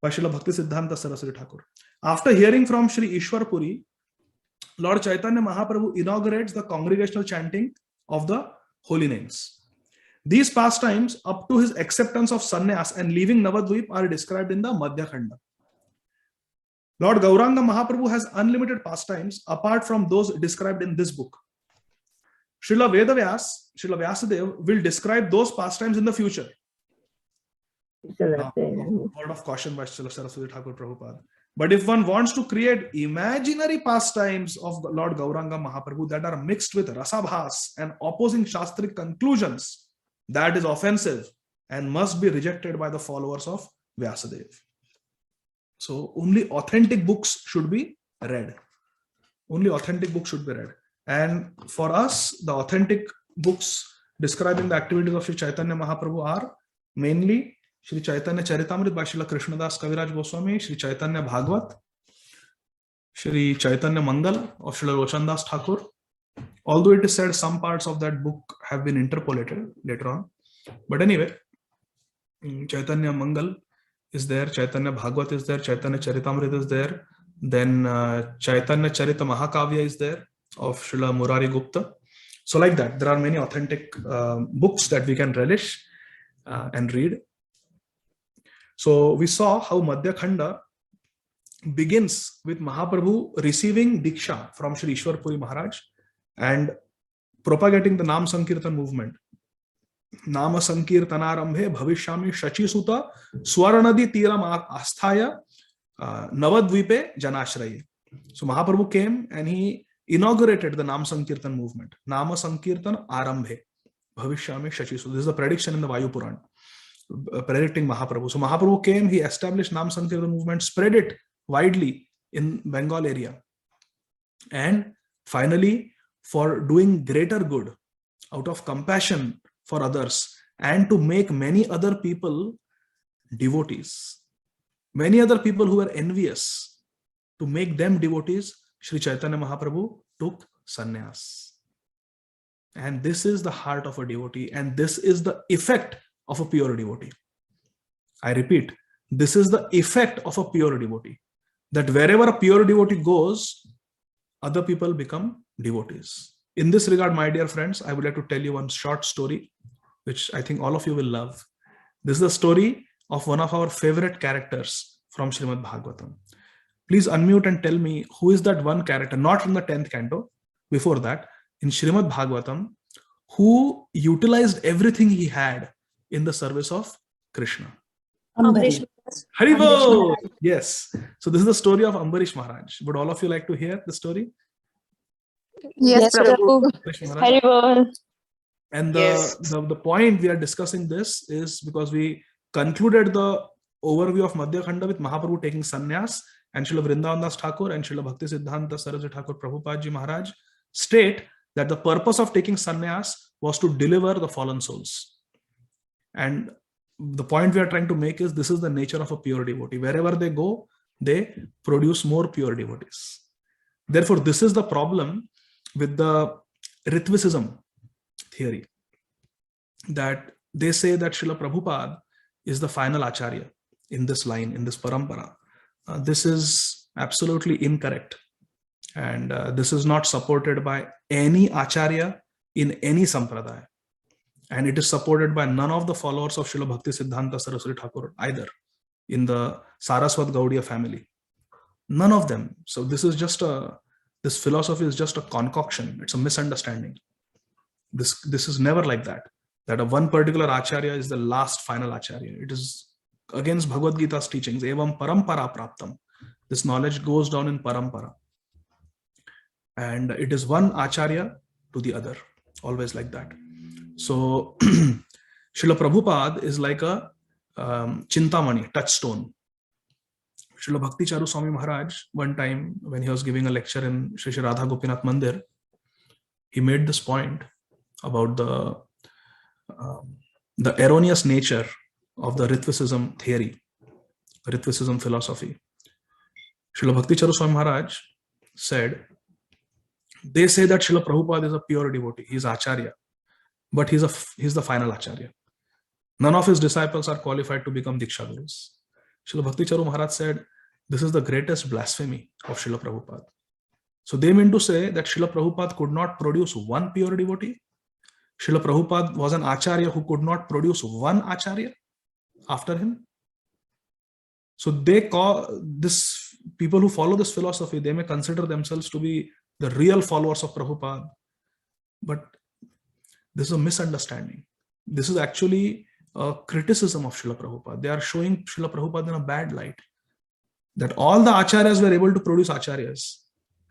by Srila Bhakti Siddhanta Saraswati Thakur. After hearing from Sri Ishwar Puri, Lord Chaitanya Mahaprabhu inaugurates the congregational chanting of the holy names. These pastimes up to his acceptance of sannyas and leaving Navadvip are described in the Madhya Khanda. Lord Gauranga Mahaprabhu has unlimited pastimes apart from those described in this book. Srila Vedavyas, Srila Vyasadeva will describe those pastimes in the future. Word of caution by Srila Saraswati Thakur Prabhupada. But if one wants to create imaginary pastimes of Lord Gauranga Mahaprabhu that are mixed with rasabhas and opposing shastric conclusions, that is offensive and must be rejected by the followers of Vyasadeva. So only authentic books should be read. Only authentic books should be read. And for us, the authentic books describing the activities of Sri Chaitanya Mahaprabhu are mainly Sri Chaitanya Charitamrita by Srila Krishnadas Kaviraj Goswami, Sri Chaitanya Bhagavat, Sri Chaitanya Mangal of Srila Rochandas Thakur. Although it is said some parts of that book have been interpolated later on. But anyway, Chaitanya Mangal is there, Chaitanya Bhagavat is there, Chaitanya Charitamrita is there, then Chaitanya Charita Mahakavya is there of Srila Murari Gupta. So like that, there are many authentic books that we can relish and read. So we saw how Madhya Khanda begins with Mahaprabhu receiving Diksha from Sri Ishwar Puri Maharaj and propagating the Nam Sankirtan movement. Nama Sankirtanarambhe Bhavishyami Shachisuta Swaranadi Tiram Asthaya Navadvipe Janashraye. So Mahaprabhu came and he inaugurated the Nam Sankirtan movement. Nama Sankirtan Arambhe Bhavishyami Shachisuta. This is the prediction in the Vayu Puran, predicting Mahaprabhu. So Mahaprabhu came, he established Nam Sankirtan movement, spread it widely in Bengal area. And finally, for doing greater good, out of compassion for others, and to make many other people devotees, many other people who were envious, to make them devotees, Sri Chaitanya Mahaprabhu took sannyas. And this is the heart of a devotee, and this is the effect of a pure devotee. I repeat, this is the effect of a pure devotee. That wherever a pure devotee goes, other people become devotees. In this regard, my dear friends, I would like to tell you one short story, which I think all of you will love. This is the story of one of our favorite characters from Srimad Bhagavatam. Please unmute and tell me who is that one character, not from the 10th canto, before that, in Srimad Bhagavatam, who utilized everything he had in the service of Krishna. Ambarish. Haribol! Yes. So this is the story of Ambarish Maharaj. Would all of you like to hear the story? Yes, Prabhu. Haribol. And Yes. the point we are discussing this is because we concluded the overview of Madhya Khanda with Mahaprabhu taking sannyas, and Srila Vrindavan Das Thakur and Srila Bhakti Siddhanta Saraswati Thakur Prabhupada Ji Maharaj state that the purpose of taking sannyas was to deliver the fallen souls. And the point we are trying to make is this is the nature of a pure devotee. Wherever they go, they produce more pure devotees. Therefore, this is the problem with the Ritvicism theory, that they say that Srila Prabhupada is the final Acharya in this line, in this parampara. This is absolutely incorrect. And this is not supported by any Acharya in any Sampradaya. And it is supported by none of the followers of Srila Bhakti Siddhanta Saraswati Thakur either in the Saraswat Gaudiya family. None of them. So this is just this philosophy is just a concoction. It's a misunderstanding. This is never like that. That a one particular Acharya is the last final Acharya. It is against Bhagavad Gita's teachings. Evam parampara praptam. This knowledge goes down in parampara. And it is one Acharya to the other. Always like that. So Srila Prabhupada is like a Chintamani, touchstone. Srila Bhakti Charu Swami Maharaj, one time when he was giving a lecture in Sri Sri Radha Gopinath Mandir, he made this point about the erroneous nature of the Ritvicism theory, Ritvicism philosophy. Srila Bhakti Charu Swami Maharaj said, they say that Srila Prabhupada is a pure devotee, he is Acharya, but he's the final Acharya. None of his disciples are qualified to become Diksha Gurus. Srila Bhakti Charu Maharaj said, this is the greatest blasphemy of Srila Prabhupada. So they mean to say that Srila Prabhupada could not produce one pure devotee. Srila Prabhupada was an Acharya who could not produce one Acharya after him. So they call this, people who follow this philosophy, they may consider themselves to be the real followers of Prabhupada. But this is a misunderstanding. This is actually a criticism of Srila Prabhupada. They are showing Srila Prabhupada in a bad light. That all the Acharyas were able to produce Acharyas.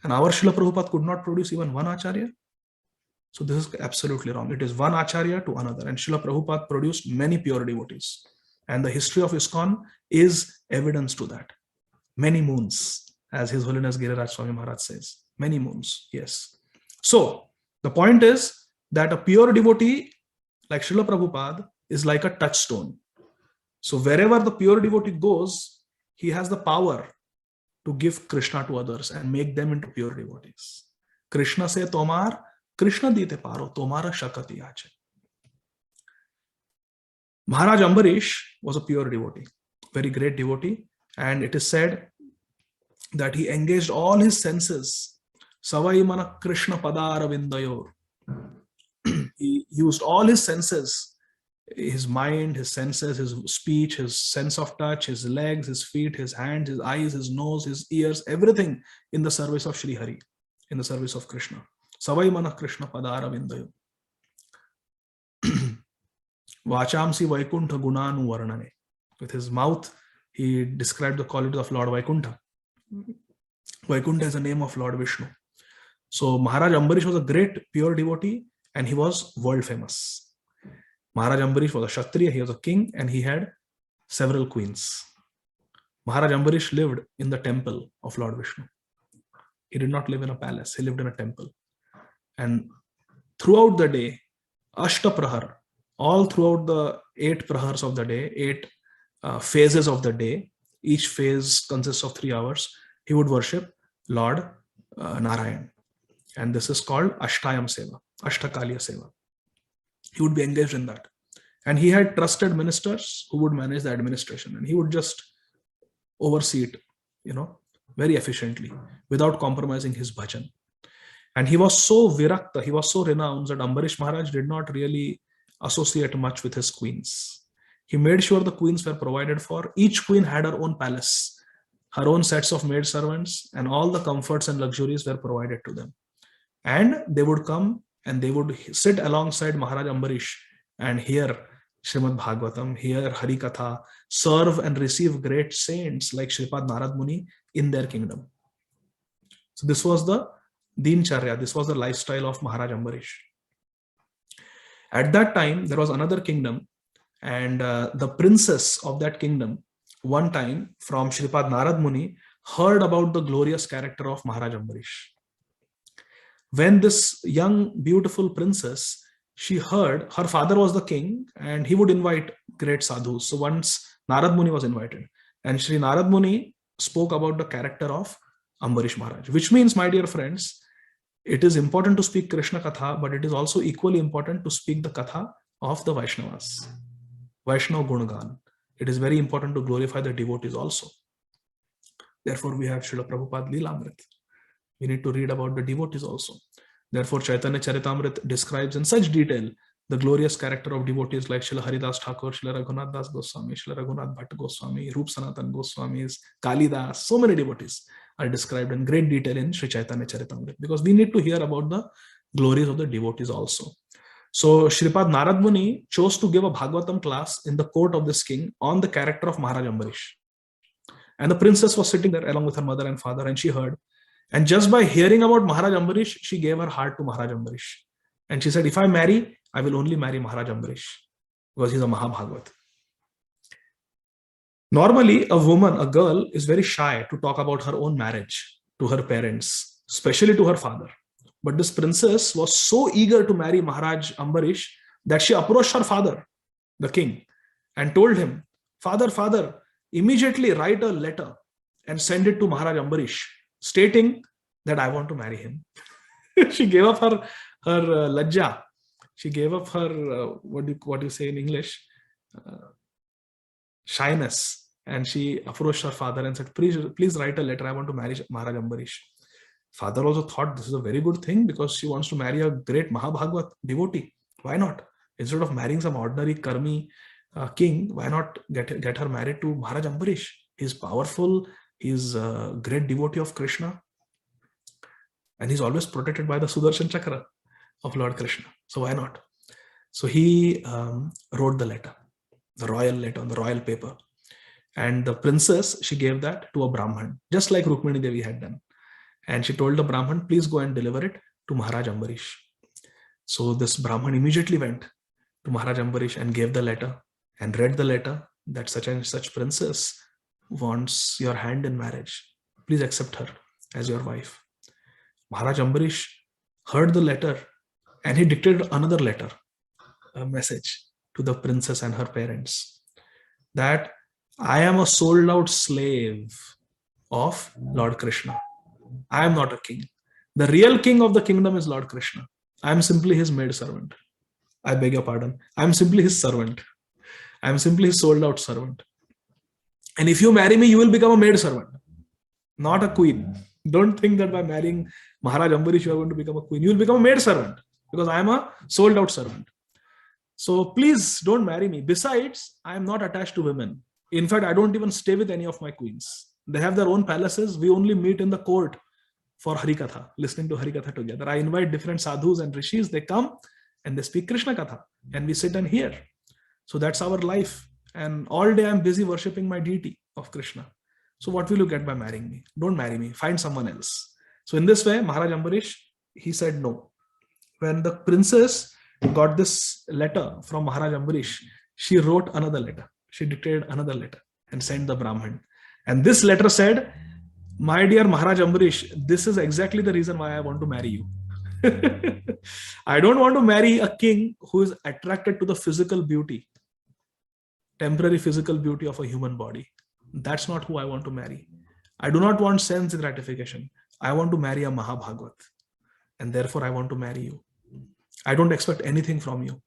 And our Srila Prabhupada could not produce even one Acharya. So this is absolutely wrong. It is one Acharya to another. And Srila Prabhupada produced many pure devotees. And the history of ISKCON is evidence to that. Many moons, as His Holiness Giriraj Swami Maharaj says. Many moons, yes. So the point is that a pure devotee like Srila Prabhupada is like a touchstone. So wherever the pure devotee goes, he has the power to give Krishna to others and make them into pure devotees. Krishna se tomar, Krishna dite paro, tomara shakati ache. Maharaj Ambarish was a pure devotee, very great devotee, and it is said that he engaged all his senses. Savai mana Krishna padara vindayor. He used all his senses, his mind, his senses, his speech, his sense of touch, his legs, his feet, his hands, his eyes, his nose, his ears, everything in the service of Sri Hari, in the service of Krishna. Savai mana Krishna padara vindayor. Vachamsi Vaikuntha Gunanu Varnane. With his mouth, he described the qualities of Lord Vaikuntha. Vaikuntha is the name of Lord Vishnu. So Maharaj Ambarish was a great pure devotee and he was world famous. Maharaj Ambarish was a Kshatriya, he was a king and he had several queens. Maharaj Ambarish lived in the temple of Lord Vishnu. He did not live in a palace, he lived in a temple. And throughout the day, Ashta Prahar, all throughout the 8 prahars of the day, 8 phases of the day, each phase consists of 3 hours, he would worship Lord Narayan. And this is called Ashtayam Seva, Ashtakaliya Seva. He would be engaged in that. And he had trusted ministers who would manage the administration and he would just oversee it, very efficiently without compromising his bhajan. And he was so virakta, he was so renounced that Ambarish Maharaj did not really associate much with his queens. He made sure the queens were provided for. Each queen had her own palace, her own sets of maid servants, and all the comforts and luxuries were provided to them. And they would come and they would sit alongside Maharaj Ambarish and hear Srimad Bhagavatam, hear Hari Katha, serve and receive great saints like Shripad Narad Muni in their kingdom. So this was the Dincharya, this was the lifestyle of Maharaj Ambarish. At that time, there was another kingdom, and the princess of that kingdom, one time from Shripad Narad Muni, heard about the glorious character of Maharaj Ambarish. When this young, beautiful princess, she heard, her father was the king, and he would invite great sadhus. So once Narad Muni was invited, and Shri Narad Muni spoke about the character of Ambarish Maharaj, which means, my dear friends, it is important to speak Krishna Katha, but it is also equally important to speak the Katha of the Vaishnavas. Vaishnava Gunagan. It is very important to glorify the devotees also. Therefore, we have Srila Prabhupada Leelamrit. We need to read about the devotees also. Therefore, Chaitanya Charitamrita describes in such detail the glorious character of devotees like Srila Haridas Thakur, Srila Raghunath Das Goswami, Srila Raghunath Bhatt Goswami, Rup Sanatan Goswamis, Kalidas, so many devotees are described in great detail in Sri Chaitanya Charitamrita, because we need to hear about the glories of the devotees also. So Shripad Narad Muni chose to give a Bhagavatam class in the court of this king on the character of Maharaj Ambarish. And the princess was sitting there along with her mother and father, and she heard. And just by hearing about Maharaj Ambarish, she gave her heart to Maharaj Ambarish. And she said, if I marry, I will only marry Maharaj Ambarish, because he's a Mahabhagavat. Normally, a woman, a girl, is very shy to talk about her own marriage to her parents, especially to her father. But this princess was so eager to marry Maharaj Ambarish that she approached her father, the king, and told him, Father, immediately write a letter and send it to Maharaj Ambarish, stating that I want to marry him. She gave up her lajja. She gave up her, what do you say in English? Shyness. And she approached her father and said, please write a letter. I want to marry Maharaj Ambarish. Father also thought this is a very good thing because she wants to marry a great Mahabhagavat devotee. Why not? Instead of marrying some ordinary karmi king, why not get her married to Maharaj Ambarish? He's powerful. He's a great devotee of Krishna. And he's always protected by the Sudarshan Chakra of Lord Krishna. So why not? So he wrote the letter, the royal letter on the royal paper. And the princess, she gave that to a Brahman, just like Rukmini Devi had done. And she told the Brahman, please go and deliver it to Maharaj Ambarish. So this Brahman immediately went to Maharaj Ambarish and gave the letter and read the letter that such and such princess wants your hand in marriage. Please accept her as your wife. Maharaj Ambarish heard the letter and he dictated another letter, a message to the princess and her parents, that I am a sold out slave of Lord Krishna. I am not a king. The real king of the kingdom is Lord Krishna. I am simply his maid servant. I beg your pardon. I am simply his servant. I am simply his sold out servant. And if you marry me, you will become a maid servant, not a queen. Don't think that by marrying Maharaj Ambarish, you are going to become a queen. You will become a maid servant because I am a sold out servant. So please don't marry me. Besides, I am not attached to women. In fact, I don't even stay with any of my queens. They have their own palaces. We only meet in the court for Harikatha, listening to Harikatha together. I invite different sadhus and rishis. They come and they speak Krishna Katha and we sit and hear. So that's our life. And all day I'm busy worshipping my deity of Krishna. So what will you get by marrying me? Don't marry me. Find someone else. So in this way, Maharaj Ambarish, he said no. When the princess got this letter from Maharaj Ambarish, she wrote another letter. She dictated another letter and sent the Brahmin. And this letter said, my dear Maharaj Ambarish, this is exactly the reason why I want to marry you. I don't want to marry a king who is attracted to the physical beauty, temporary physical beauty of a human body. That's not who I want to marry. I do not want sense gratification. I want to marry a Mahabhagavat. And therefore I want to marry you. I don't expect anything from you.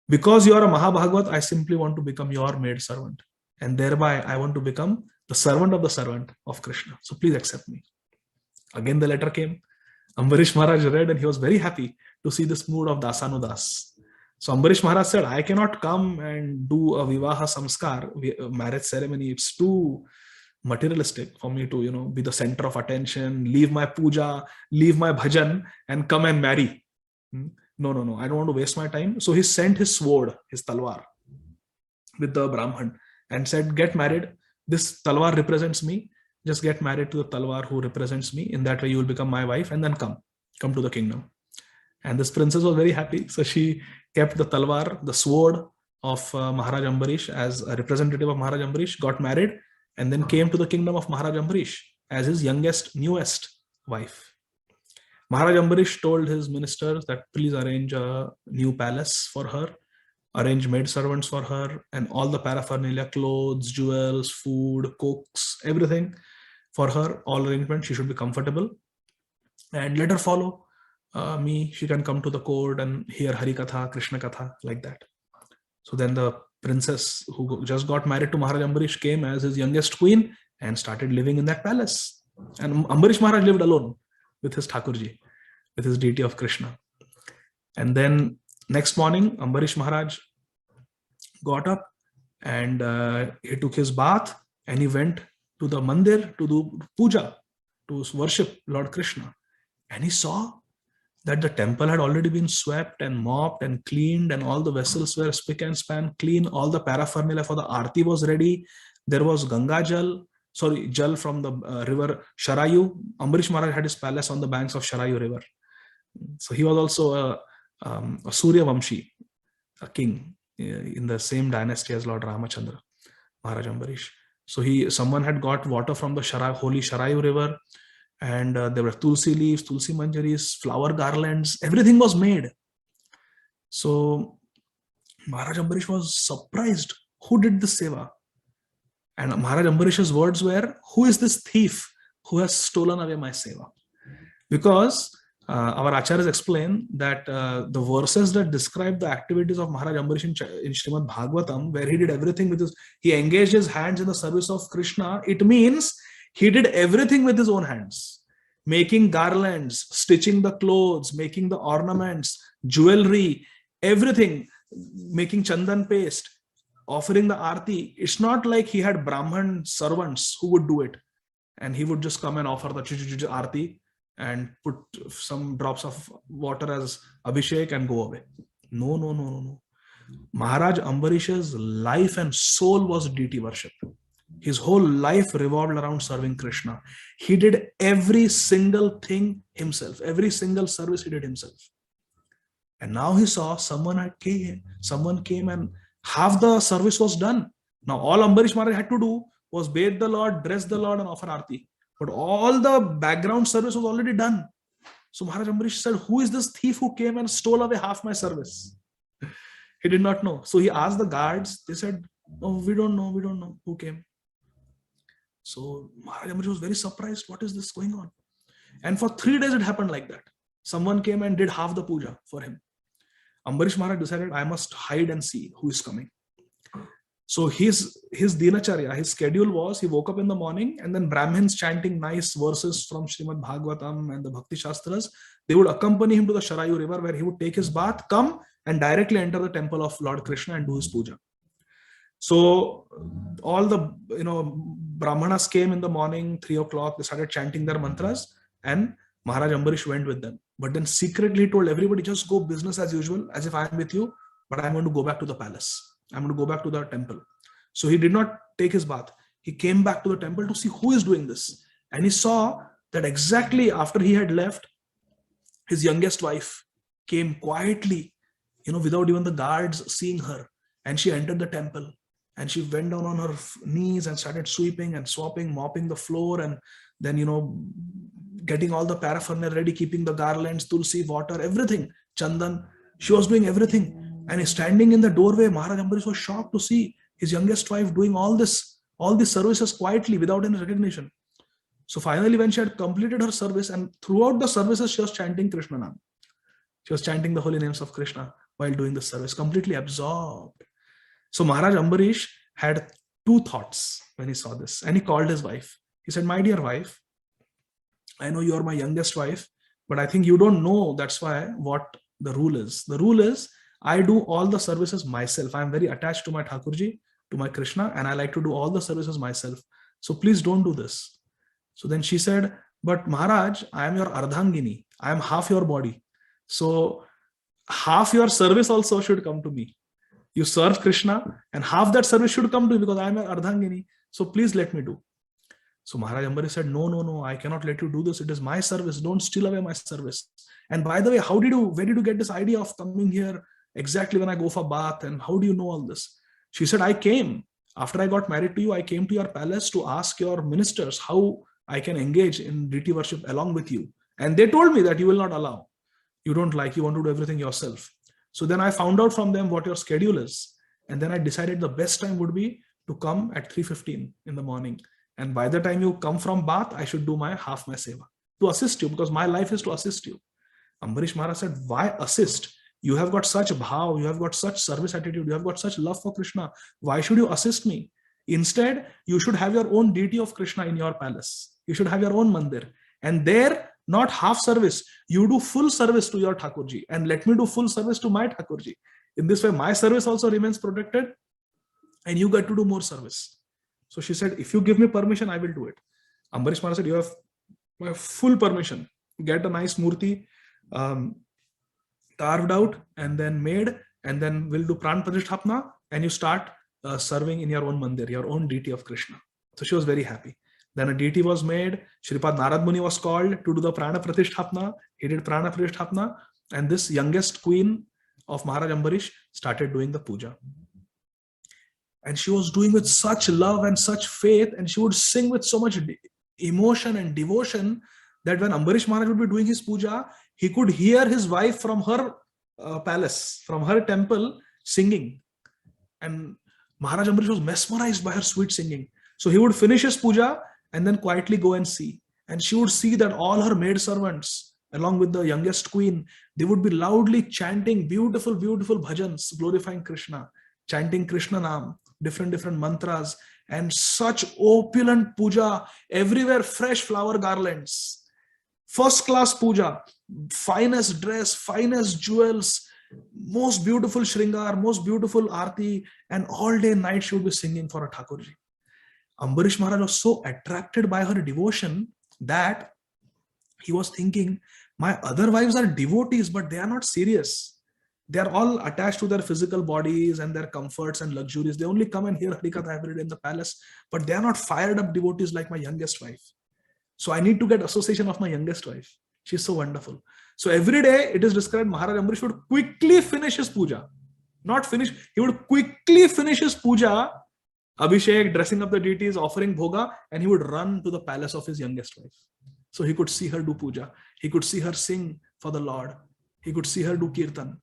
Because you are a Mahabhagavat, I simply want to become your maid servant. And thereby I want to become the servant of Krishna. So please accept me. Again the letter came. Ambarish Maharaj read and he was very happy to see this mood of Dasanudas. So Ambarish Maharaj said, I cannot come and do a Vivaha Samskar, marriage ceremony. It's too materialistic for me to, be the center of attention, leave my puja, leave my bhajan and come and marry. No. I don't want to waste my time. So he sent his sword, his talwar with the Brahman and said, get married. This talwar represents me. Just get married to the talwar who represents me. In that way, you will become my wife and then come to the kingdom. And this princess was very happy. So she kept the talwar, the sword of Maharaj Ambarish as a representative of Maharaj Ambarish, got married and then came to the kingdom of Maharaj Ambarish as his youngest, newest wife. Maharaj Ambarish told his ministers that please arrange a new palace for her, arrange maid servants for her and all the paraphernalia, clothes, jewels, food, cooks, everything for her, all arrangements. She should be comfortable and let her follow me. She can come to the court and hear Harikatha, Krishna Katha, like that. So then the princess who just got married to Maharaj Ambarish came as his youngest queen and started living in that palace. And Ambarish Maharaj lived alone with his Thakurji, with his deity of Krishna. And then next morning, Ambarish Maharaj got up and he took his bath and he went to the mandir to do puja, to worship Lord Krishna. And he saw that the temple had already been swept and mopped and cleaned and all the vessels were spick and span clean. All the paraphernalia for the arti was ready. There was jal from the river Sharayu. Ambarish Maharaj had his palace on the banks of Sharayu river. So he was also a Surya Vamshi, a king in the same dynasty as Lord Ramachandra, Maharaj Ambarish. So someone had got water from the holy Sharayu river, and there were tulsi leaves, tulsi manjaris, flower garlands, everything was made. So Maharaj Ambarish was surprised. Who did this seva? And Maharaj Ambarish's words were, who is this thief who has stolen away my seva? Because our acharyas explain that the verses that describe the activities of Maharaj Ambarish in Srimad Bhagavatam, where he did everything he engaged his hands in the service of Krishna, it means he did everything with his own hands. Making garlands, stitching the clothes, making the ornaments, jewelry, everything, making chandan paste, offering the arti. It's not like he had Brahman servants who would do it. And he would just come and offer the arti and put some drops of water as Abhishek and go away. No. Maharaj Ambarish's life and soul was deity worship. His whole life revolved around serving Krishna. He did every single thing himself. Every single service he did himself. And now he saw someone came and half the service was done. Now all Ambarish Maharaj had to do was bathe the Lord, dress the Lord and offer arti. But all the background service was already done. So Maharaj Ambarish said, who is this thief who came and stole away half my service? He did not know. So he asked the guards. They said, oh, we don't know who came. So Maharaj Ambarish was very surprised. What is this going on? And for 3 days it happened like that. Someone came and did half the puja for him. Ambarish Maharaj decided, I must hide and see who is coming. So his dinacharya, his schedule was, he woke up in the morning and then Brahmins chanting nice verses from Srimad Bhagavatam and the Bhakti Shastras, they would accompany him to the Sharayu river where he would take his bath, come and directly enter the temple of Lord Krishna and do his puja. So all the Brahmanas came in the morning, 3 o'clock, they started chanting their mantras and Maharaj Ambarish went with them. But then secretly told everybody, just go business as usual, as if I am with you, but I'm going to go back to the palace. I'm going to go back to the temple. So he did not take his bath. He came back to the temple to see who is doing this. And he saw that exactly after he had left, his youngest wife came quietly, without even the guards seeing her. And she entered the temple and she went down on her knees and started sweeping and swapping, mopping the floor, and then, getting all the paraphernalia ready, keeping the garlands, tulsi, water, everything, chandan. She was doing everything. And he's standing in the doorway. Maharaj Ambarish was shocked to see his youngest wife doing all these services quietly without any recognition. So finally, when she had completed her service, and throughout the services, she was chanting Krishna Nam. She was chanting the holy names of Krishna while doing the service, completely absorbed. So Maharaj Ambarish had 2 thoughts when he saw this, and he called his wife. He said, "My dear wife, I know you are my youngest wife, but I think you don't know, that's why, what the rule is. The rule is, I do all the services myself. I am very attached to my Thakurji, to my Krishna, and I like to do all the services myself. So please don't do this." So then she said, "But Maharaj, I am your Ardhangini. I am half your body. So half your service also should come to me. You serve Krishna and half that service should come to me because I am your Ardhangini. So please let me do." So Maharaj Ambarish said, no, I cannot let you do this. It is my service. Don't steal away my service. And by the way, where did you get this idea of coming here exactly when I go for bath? And how do you know all this? She said, "I came. After I got married to you, I came to your palace to ask your ministers how I can engage in deity worship along with you. And they told me that you will not allow. You don't like, you want to do everything yourself. So then I found out from them what your schedule is. And then I decided the best time would be to come at 3:15 in the morning. And by the time you come from bath, I should do half my seva to assist you, because my life is to assist you." Ambarish Maharaj said, "Why assist? You have got such bhav, you have got such service attitude, you have got such love for Krishna. Why should you assist me? Instead, you should have your own deity of Krishna in your palace. You should have your own mandir. And there, not half service, you do full service to your Thakurji, and let me do full service to my Thakurji. In this way, my service also remains protected and you get to do more service." So she said, "If you give me permission, I will do it." Ambarish Maharaj said, "You have my full permission. Get a nice murti carved out and then made, and then we'll do pran pratisthapna, and you start serving in your own mandir, your own deity of Krishna." So she was very happy. Then a deity was made. Shripad Narad Muni was called to do the prana pratisthapna. He did prana pratisthapna, and this youngest queen of Maharaj Ambarish started doing the puja. And she was doing with such love and such faith, and she would sing with so much emotion and devotion that when Ambarish Maharaj would be doing his puja, he could hear his wife from her palace, from her temple, singing. And Maharaj Ambarish was mesmerized by her sweet singing. So he would finish his puja and then quietly go and see. And she would see that all her maidservants, along with the youngest queen, they would be loudly chanting beautiful, beautiful bhajans, glorifying Krishna, chanting Krishna Nam, different mantras, and such opulent puja, everywhere fresh flower garlands, first class puja, finest dress, finest jewels, most beautiful shringar, most beautiful aarti, and all day night she would be singing for a Thakurji. Ambarish Maharaj was so attracted by her devotion that he was thinking, my other wives are devotees, but they are not serious. They are all attached to their physical bodies and their comforts and luxuries. They only come and hear Harikatha every day in the palace, but they are not fired up devotees like my youngest wife. So I need to get association of my youngest wife. She's so wonderful. So every day it is described Maharaj Ambarish would quickly finish his puja. Not finish, he would quickly finish his puja, Abhishek, dressing up the deities, offering bhoga, and he would run to the palace of his youngest wife. So he could see her do puja. He could see her sing for the Lord. He could see her do kirtan.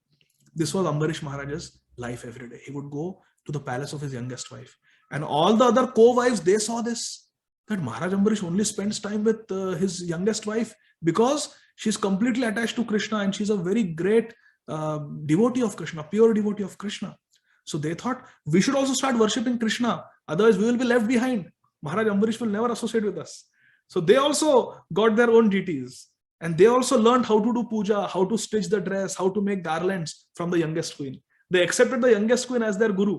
This was Ambarish Maharaj's life every day. He would go to the palace of his youngest wife. And all the other co-wives, they saw this, that Maharaj Ambarish only spends time with his youngest wife because she's completely attached to Krishna and she's a very great devotee of Krishna, pure devotee of Krishna. So they thought we should also start worshipping Krishna. Otherwise, we will be left behind. Maharaj Ambarish will never associate with us. So they also got their own deities. And they also learned how to do puja, how to stitch the dress, how to make garlands from the youngest queen. They accepted the youngest queen as their guru.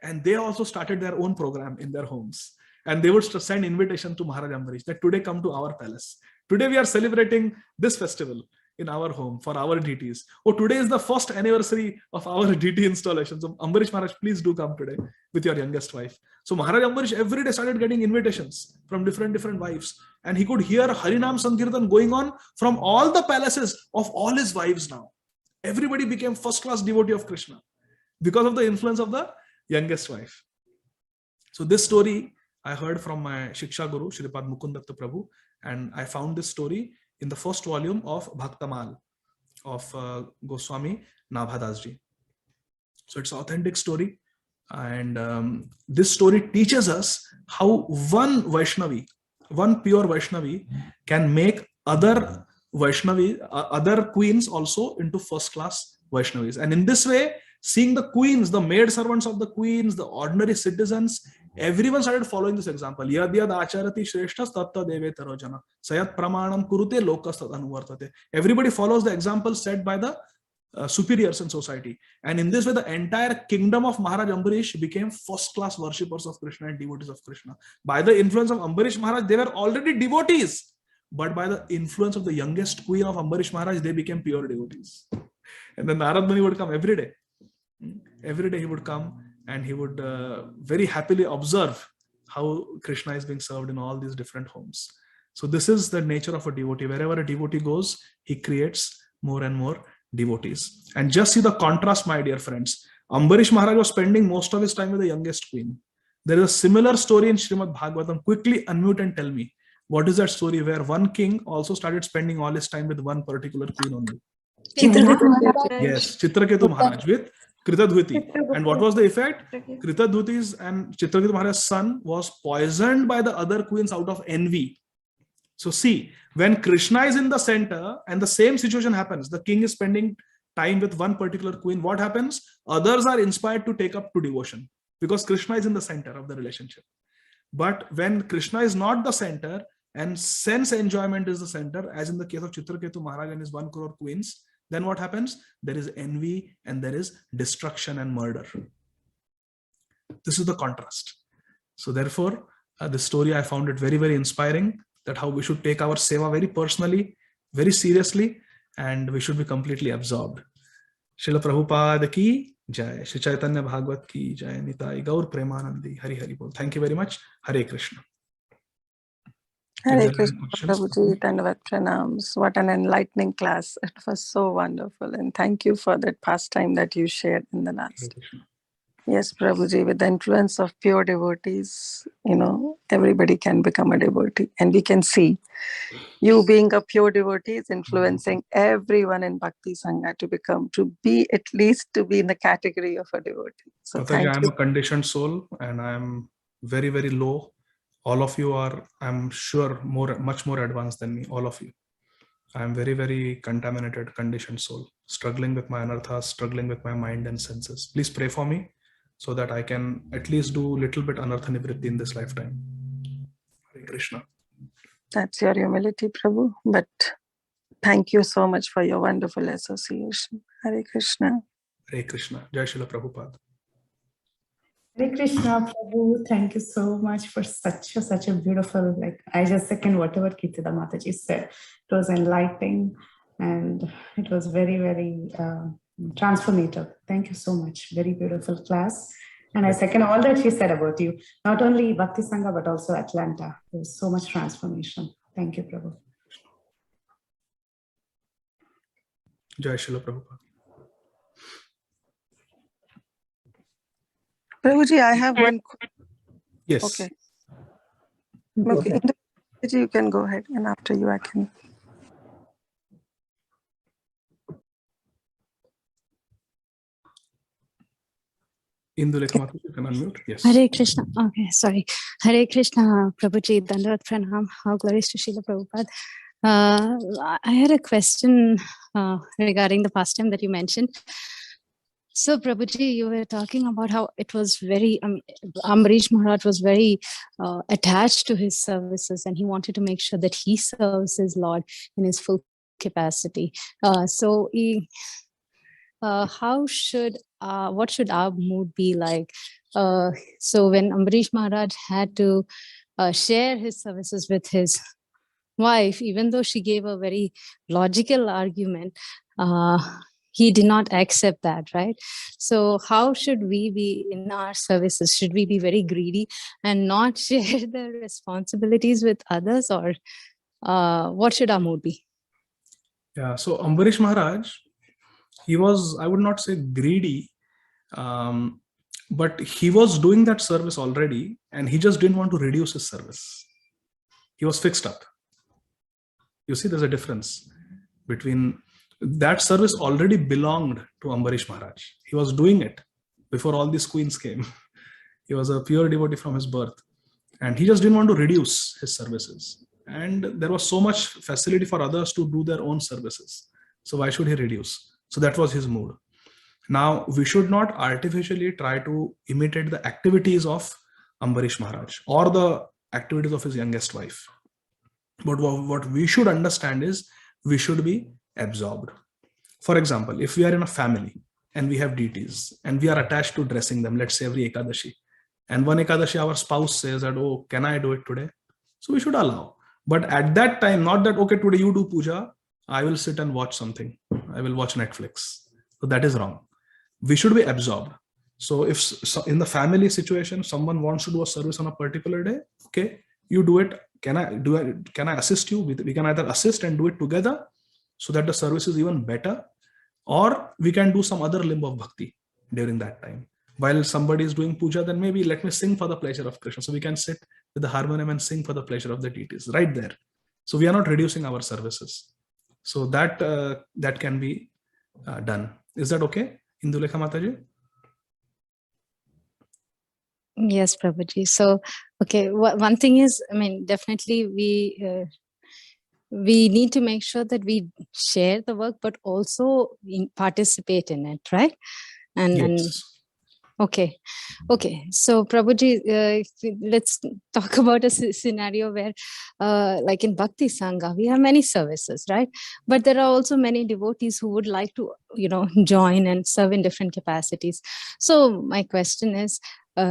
And they also started their own program in their homes. And they would send invitation to Maharaj Ambarish that today come to our palace. Today we are celebrating this festival in our home for our deities. Oh, today is the first anniversary of our deity installation. So Ambarish Maharaj, please do come today with your youngest wife. So Maharaj Ambarish every day started getting invitations from different wives. And he could hear Harinam Sankirtan going on from all the palaces of all his wives now. Everybody became first-class devotee of Krishna because of the influence of the youngest wife. So this story I heard from my Shiksha Guru, Shripad Mukundatta Prabhu, and I found this story in the first volume of Bhaktamal of Goswami Nabhadasji. So it's an authentic story. And this story teaches us how one Vaishnavi, one pure Vaishnavi can make other Vaishnavi, other queens also into first-class Vaishnavis. And in this way, seeing the queens, the maid servants of the queens, the ordinary citizens, everyone started following this example. Yad yad acharati shreshthas tatta deve tarojana. Sayat pramanam kurute lokas tad anuvartate. Everybody follows the example set by the superiors in society. And in this way, the entire kingdom of Maharaj Ambarish became first-class worshippers of Krishna and devotees of Krishna. By the influence of Ambarish Maharaj, they were already devotees. But by the influence of the youngest queen of Ambarish Maharaj, they became pure devotees. And then Narad Muni would come every day. Every day he would come and he would very happily observe how Krishna is being served in all these different homes. So this is the nature of a devotee. Wherever a devotee goes, he creates more and more devotees. And just see the contrast, my dear friends. Ambarish Maharaj was spending most of his time with the youngest queen. There is a similar story in Srimad Bhagavatam. Quickly unmute and tell me, what is that story where one king also started spending all his time with one particular queen only? Yes, Chitraketu Maharaj with Kritadhuti. And what was the effect? Kritadhuti's and Chitraketu Maharaj's son was poisoned by the other queens out of envy. So see, when Krishna is in the center and the same situation happens, the king is spending time with one particular queen, what happens? Others are inspired to take up to devotion because Krishna is in the center of the relationship. But when Krishna is not the center and sense enjoyment is the center, as in the case of Chitraketu Maharaj and his 1 crore queens, then what happens? There is envy and there is destruction and murder. This is the contrast. So therefore, this story, I found it very, very inspiring, that how we should take our seva very personally, very seriously, and we should be completely absorbed. Srila Prabhupada ki jai, Shri Chaitanya Bhagavat ki jai, Nitai Gaur Premanandi, Hari Hari Bol. Thank you very much. Hare Krishna. Hare Krishna, Prabhuji, Dandavat Pranams. What an enlightening class. It was so wonderful. And thank you for that pastime that you shared in the last. Yes, Prabhuji, with the influence of pure devotees, everybody can become a devotee. And we can see you being a pure devotee is influencing everyone in Bhakti Sanga to be in the category of a devotee. So I am a conditioned soul and I am very, very low. All of you are, I'm sure, much more advanced than me, all of you. I am very, very contaminated, conditioned soul, struggling with my anarthas, struggling with my mind and senses. Please pray for me so that I can at least do a little bit anartha nivritti in this lifetime. Hare Krishna. That's your humility, Prabhu. But thank you so much for your wonderful association. Hare Krishna. Hare Krishna. Jai Srila Prabhupada. Hare Krishna, Prabhu. Thank you so much for such a beautiful, I just second whatever Kirtida Mataji said. It was enlightening and it was very, very transformative. Thank you so much. Very beautiful class. And I second all that she said about you. Not only Bhakti Sangha, but also Atlanta. There was so much transformation. Thank you, Prabhu. Jai Srila Prabhupada. Prabhuji, I have one. Yes. Okay. Okay. You can go ahead, and after you, I can. Indulekha Mataji, you can unmute. Yes. Hare Krishna. Okay, sorry. Hare Krishna, Prabhuji, Dandavat Pranam. All glories to Srila Prabhupada. I had a question regarding the pastime that you mentioned. So, Prabhuji, you were talking about how it was very, Ambarish Maharaj was very attached to his services, and he wanted to make sure that he serves his Lord in his full capacity. What should our mood be like? So when Ambarish Maharaj had to share his services with his wife, even though she gave a very logical argument, he did not accept that, right? So how should we be in our services? Should we be very greedy and not share the responsibilities with others, or what should our mood be? Yeah, so Ambarish Maharaj, he was, I would not say greedy, but he was doing that service already, and he just didn't want to reduce his service. He was fixed up. You see, there's a difference between that service already belonged to Ambarish Maharaj. He was doing it before all these queens came. He was a pure devotee from his birth, and he just didn't want to reduce his services. And there was so much facility for others to do their own services. So why should he reduce? So that was his mood. Now, we should not artificially try to imitate the activities of Ambarish Maharaj or the activities of his youngest wife. But what we should understand is we should be absorbed. For example, if we are in a family and we have deities and we are attached to dressing them, let's say every Ekadashi, and one Ekadashi our spouse says that, oh, can I do it today? So we should allow. But at that time, not that, okay, today you do puja, I will sit and watch something. I will watch Netflix. So that is wrong. We should be absorbed. So if in the family situation, someone wants to do a service on a particular day, okay, you do it. Can I assist you? We can either assist and do it together so that the service is even better, or we can do some other limb of bhakti during that time. While somebody is doing puja, then maybe let me sing for the pleasure of Krishna. So we can sit with the harmonium and sing for the pleasure of the deities right there. So we are not reducing our services. So that can be done. Is that okay, Indulekha Mataji? Yes, Prabhuji. So, okay, one thing is, I mean, definitely we need to make sure that we share the work, but also participate in it, right? And okay. So, Prabhuji, let's talk about a scenario where, like in Bhakti Sanga, we have many services, right? But there are also many devotees who would like to, join and serve in different capacities. So, my question is,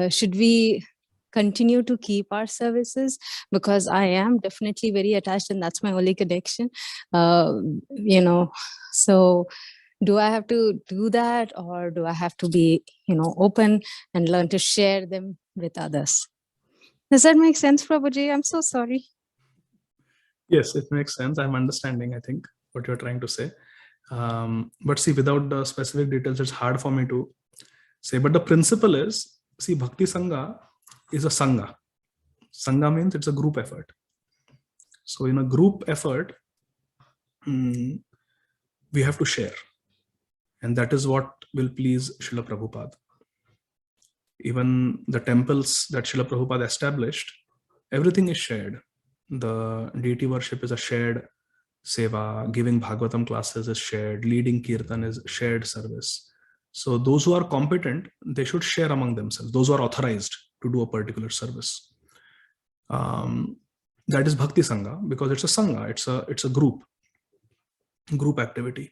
should we continue to keep our services? Because I am definitely very attached, and that's my only connection. So do I have to do that, or do I have to be, open and learn to share them with others? Does that make sense, Prabhuji? I'm so sorry. Yes, it makes sense. I'm understanding, I think, what you're trying to say. But see, without the specific details, it's hard for me to say. But the principle is, see, Bhakti Sangha is a Sangha. Sangha means it's a group effort. So in a group effort, we have to share. And that is what will please Srila Prabhupada. Even the temples that Srila Prabhupada established, everything is shared. The deity worship is a shared seva, giving Bhagavatam classes is shared, leading Kirtan is shared service. So those who are competent, they should share among themselves. Those who are authorized to do a particular service. That is Bhakti Sangha, because it's a Sangha, it's a group activity.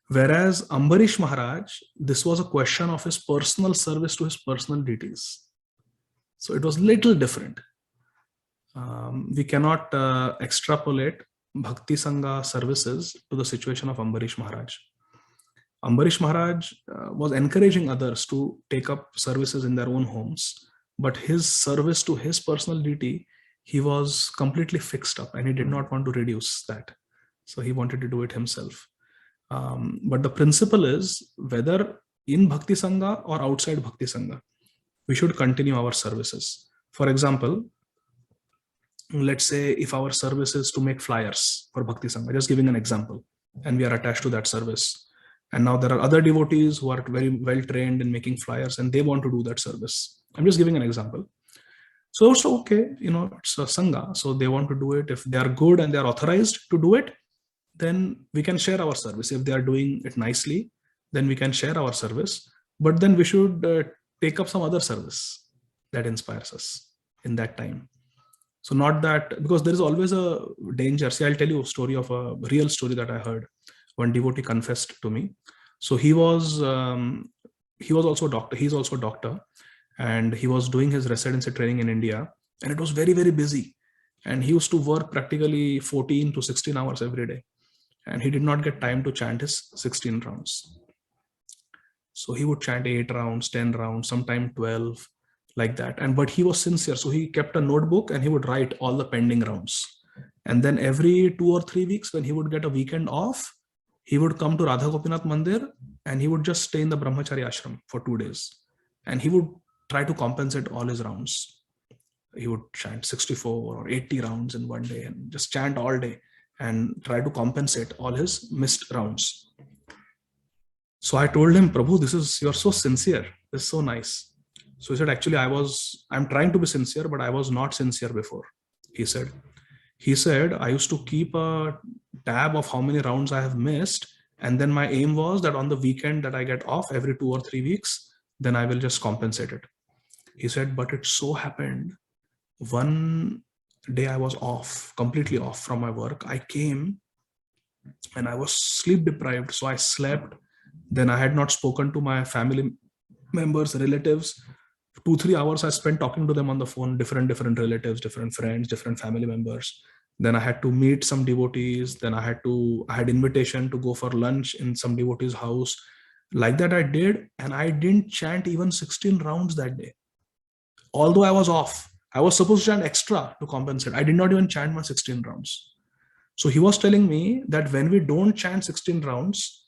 Whereas Ambarish Maharaj, this was a question of his personal service to his personal deities. So it was little different. We cannot extrapolate Bhakti Sangha services to the situation of Ambarish Maharaj. Ambarish Maharaj was encouraging others to take up services in their own homes, but his service to his personal deity, he was completely fixed up and he did not want to reduce that. So he wanted to do it himself. But the principle is, whether in Bhakti Sangha or outside Bhakti Sangha, we should continue our services. For example, let's say if our service is to make flyers for Bhakti Sangha, just giving an example, and we are attached to that service. And now there are other devotees who are very well trained in making flyers and they want to do that service. I'm just giving an example. So also, okay, it's a Sangha, so they want to do it. If they are good and they are authorized to do it, then we can share our service. If they are doing it nicely, then we can share our service. but then we should take up some other service that inspires us in that time. So not that, because there is always a danger. See, I'll tell you a story of a real story that I heard. One devotee confessed to me. So he was also a doctor. He's also a doctor, and he was doing his residency training in India, and it was very, very busy. And he used to work practically 14 to 16 hours every day, and he did not get time to chant his 16 rounds. So he would chant 8 rounds, 10 rounds, sometime 12, like that. But he was sincere. So he kept a notebook and he would write all the pending rounds. And then every 2 or 3 weeks, when he would get a weekend off, he would come to Radha Gopinath Mandir and he would just stay in the Brahmachari ashram for 2 days. And he would try to compensate all his rounds. He would chant 64 or 80 rounds in one day and just chant all day and try to compensate all his missed rounds. So I told him, Prabhu, you're so sincere. This is so nice. So he said, actually, I'm trying to be sincere, but I was not sincere before. He said, I used to keep a tab of how many rounds I have missed. And then my aim was that on the weekend that I get off every 2 or 3 weeks, then I will just compensate it. He said, but it so happened, one day I was off, completely off from my work. I came and I was sleep deprived. So I slept. Then I had not spoken to my family members, relatives. 2-3 hours I spent talking to them on the phone, different relatives, different friends, different family members. Then I had to meet some devotees. Then I had invitation to go for lunch in some devotee's house. Like that I did. And I didn't chant even 16 rounds that day. Although I was off, I was supposed to chant extra to compensate. I did not even chant my 16 rounds. So he was telling me that when we don't chant 16 rounds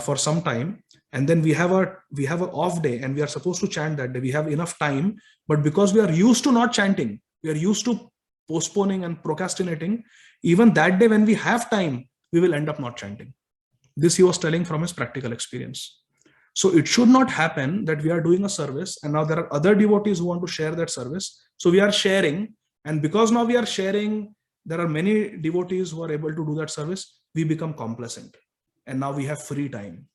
for some time, and then we have an off day and we are supposed to chant that day, we have enough time, but because we are used to not chanting, we are used to postponing and procrastinating, even that day when we have time, we will end up not chanting. This he was telling from his practical experience. So it should not happen that we are doing a service and now there are other devotees who want to share that service. So we are sharing, and because now we are sharing, there are many devotees who are able to do that service, we become complacent. And now we have free time.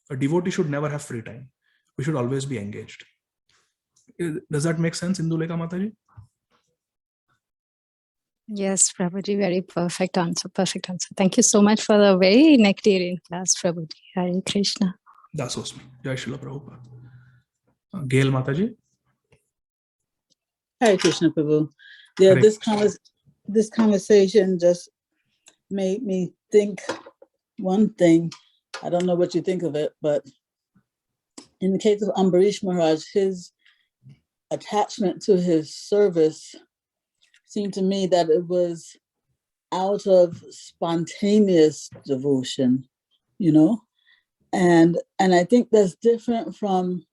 A devotee should never have free time. We should always be engaged. Does that make sense, Indulekha Mataji? Yes, Prabhuji, very perfect answer. Perfect answer. Thank you so much for the very nectarian class, Prabhuji. Hare Krishna. Dasosmi. Jai Srila Prabhupada. Gail Mataji. Hare Krishna, Prabhu. Yeah, this conversation just made me think one thing. I don't know what you think of it, but in the case of Ambarish Maharaj, his attachment to his service seemed to me that it was out of spontaneous devotion, and I think that's different from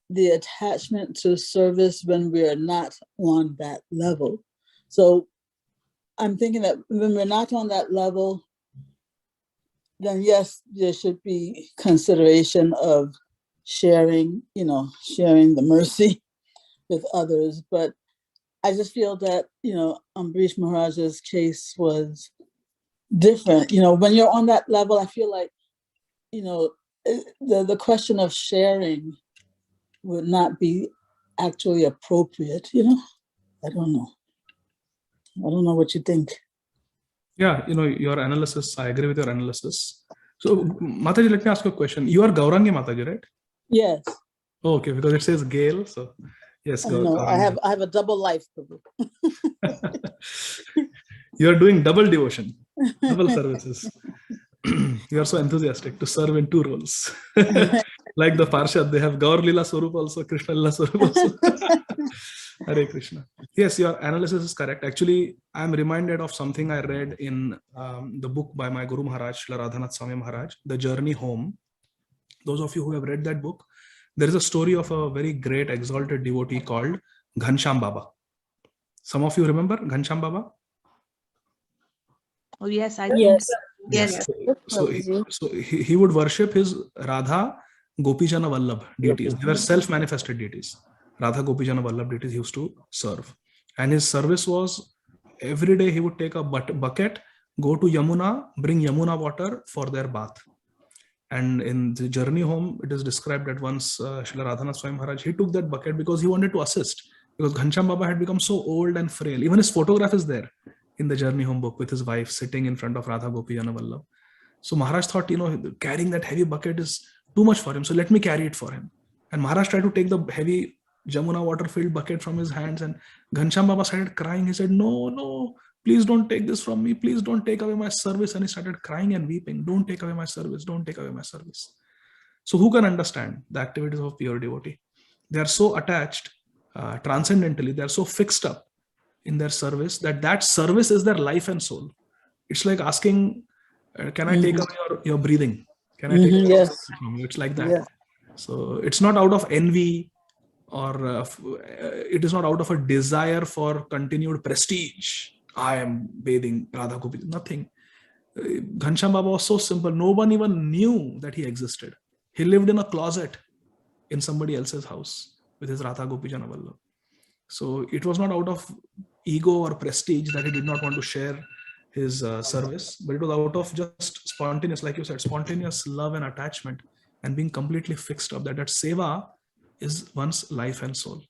the attachment to service when we are not on that level. So I'm thinking that when we're not on that level, then yes, there should be consideration of sharing the mercy with others. But I just feel that, Ambarish Maharaj's case was different. When you're on that level, I feel like, the question of sharing would not be actually appropriate, I don't know. I don't know what you think. Yeah, your analysis, I agree with your analysis. So, Mataji, let me ask you a question. You are Gaurangi Mataji, right? Yes. Oh, okay, because it says Gail, so yes. No, I have a double life. You are doing double devotion, double services. You are so enthusiastic to serve in 2 roles. Like the Parshad, they have Gaur Lila Swarup also, Krishna Lila Swarup also. Hare Krishna. Yes, your analysis is correct. Actually, I'm reminded of something I read in the book by my Guru Maharaj, Srila Radhanath Swami Maharaj, The Journey Home. Those of you who have read that book, there is a story of a very great exalted devotee called Ghanshyam Baba. Some of you remember Ghanshyam Baba? Oh, yes, I Yes. Yes. So he would worship his Radha Gopijana Vallabh deities. They were self-manifested deities. Radha Gopijana Vallabh deities he used to serve. And his service was, every day he would take a bucket, go to Yamuna, bring Yamuna water for their bath. And in the journey home, it is described that once Srila Radhanath Swami Maharaj, he took that bucket because he wanted to assist, because Ghanshyam Baba had become so old and frail. Even his photograph is there in the journey home book with his wife sitting in front of Radha Gopi Jana Vallabh. So Maharaj thought, carrying that heavy bucket is too much for him, so let me carry it for him. And Maharaj tried to take the heavy Jamuna water-filled bucket from his hands, and Ghanshyam Baba started crying. He said, no, please don't take this from me. Please don't take away my service. And he started crying and weeping. Don't take away my service. Don't take away my service. So who can understand the activities of pure devotee? They are so attached transcendentally. They are so fixed up in their service that service is their life and soul. It's like asking, can I take away your breathing? Can I take away your breathing from you? It's like that. Yeah. So it's not out of envy, or it is not out of a desire for continued prestige. I am bathing Radha Gopi. Nothing. Ghanshyam Baba was so simple. No one even knew that he existed. He lived in a closet in somebody else's house with his Radha Gopi Jana Vallabh. So it was not out of ego or prestige that he did not want to share his service, but it was out of just spontaneous, like you said, spontaneous love and attachment, and being completely fixed up that seva is one's life and soul.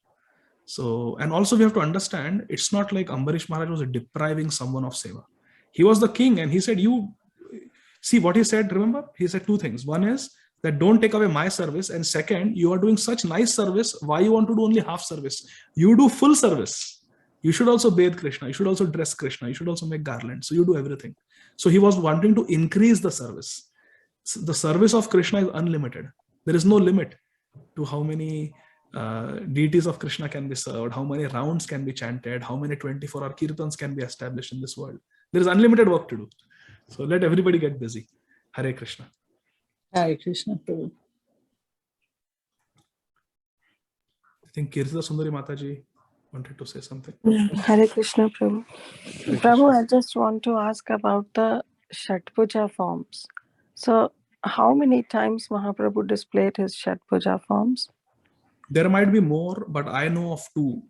So, and also we have to understand, it's not like Ambarish Maharaj was depriving someone of seva. He was the king, and he said, see what he said, remember? He said two things. One is that don't take away my service, and second, you are doing such nice service, why you want to do only half service? You do full service. You should also bathe Krishna, you should also dress Krishna, you should also make garlands, so you do everything. So he was wanting to increase the service. The service of Krishna is unlimited. There is no limit to how many deities of Krishna can be served, how many rounds can be chanted, how many 24-hour kirtans can be established in this world. There is unlimited work to do. So let everybody get busy. Hare Krishna. Hare Krishna, Prabhu. I think Kirtita Sundari Mataji wanted to say something. Hare Krishna, Prabhu. Hare Prabhu, Krishna. I just want to ask about the Shat Puja forms. So, how many times Mahaprabhu displayed his Shat Puja forms? There might be more, but I know of two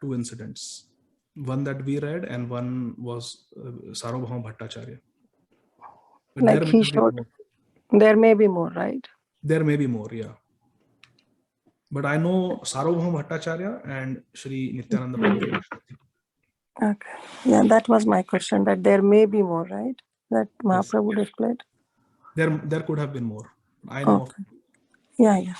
incidents. One that we read, and one was Sarvabhauma Bhattacharya. But Like he showed, there may be more, right? There may be more, yeah. But I know Sarvabhauma Bhattacharya and Shri Nityananda Prabhu. Okay. Yeah, that was my question, that there may be more, right? That Mahaprabhu displayed? There could have been more. I know. Okay. Yeah.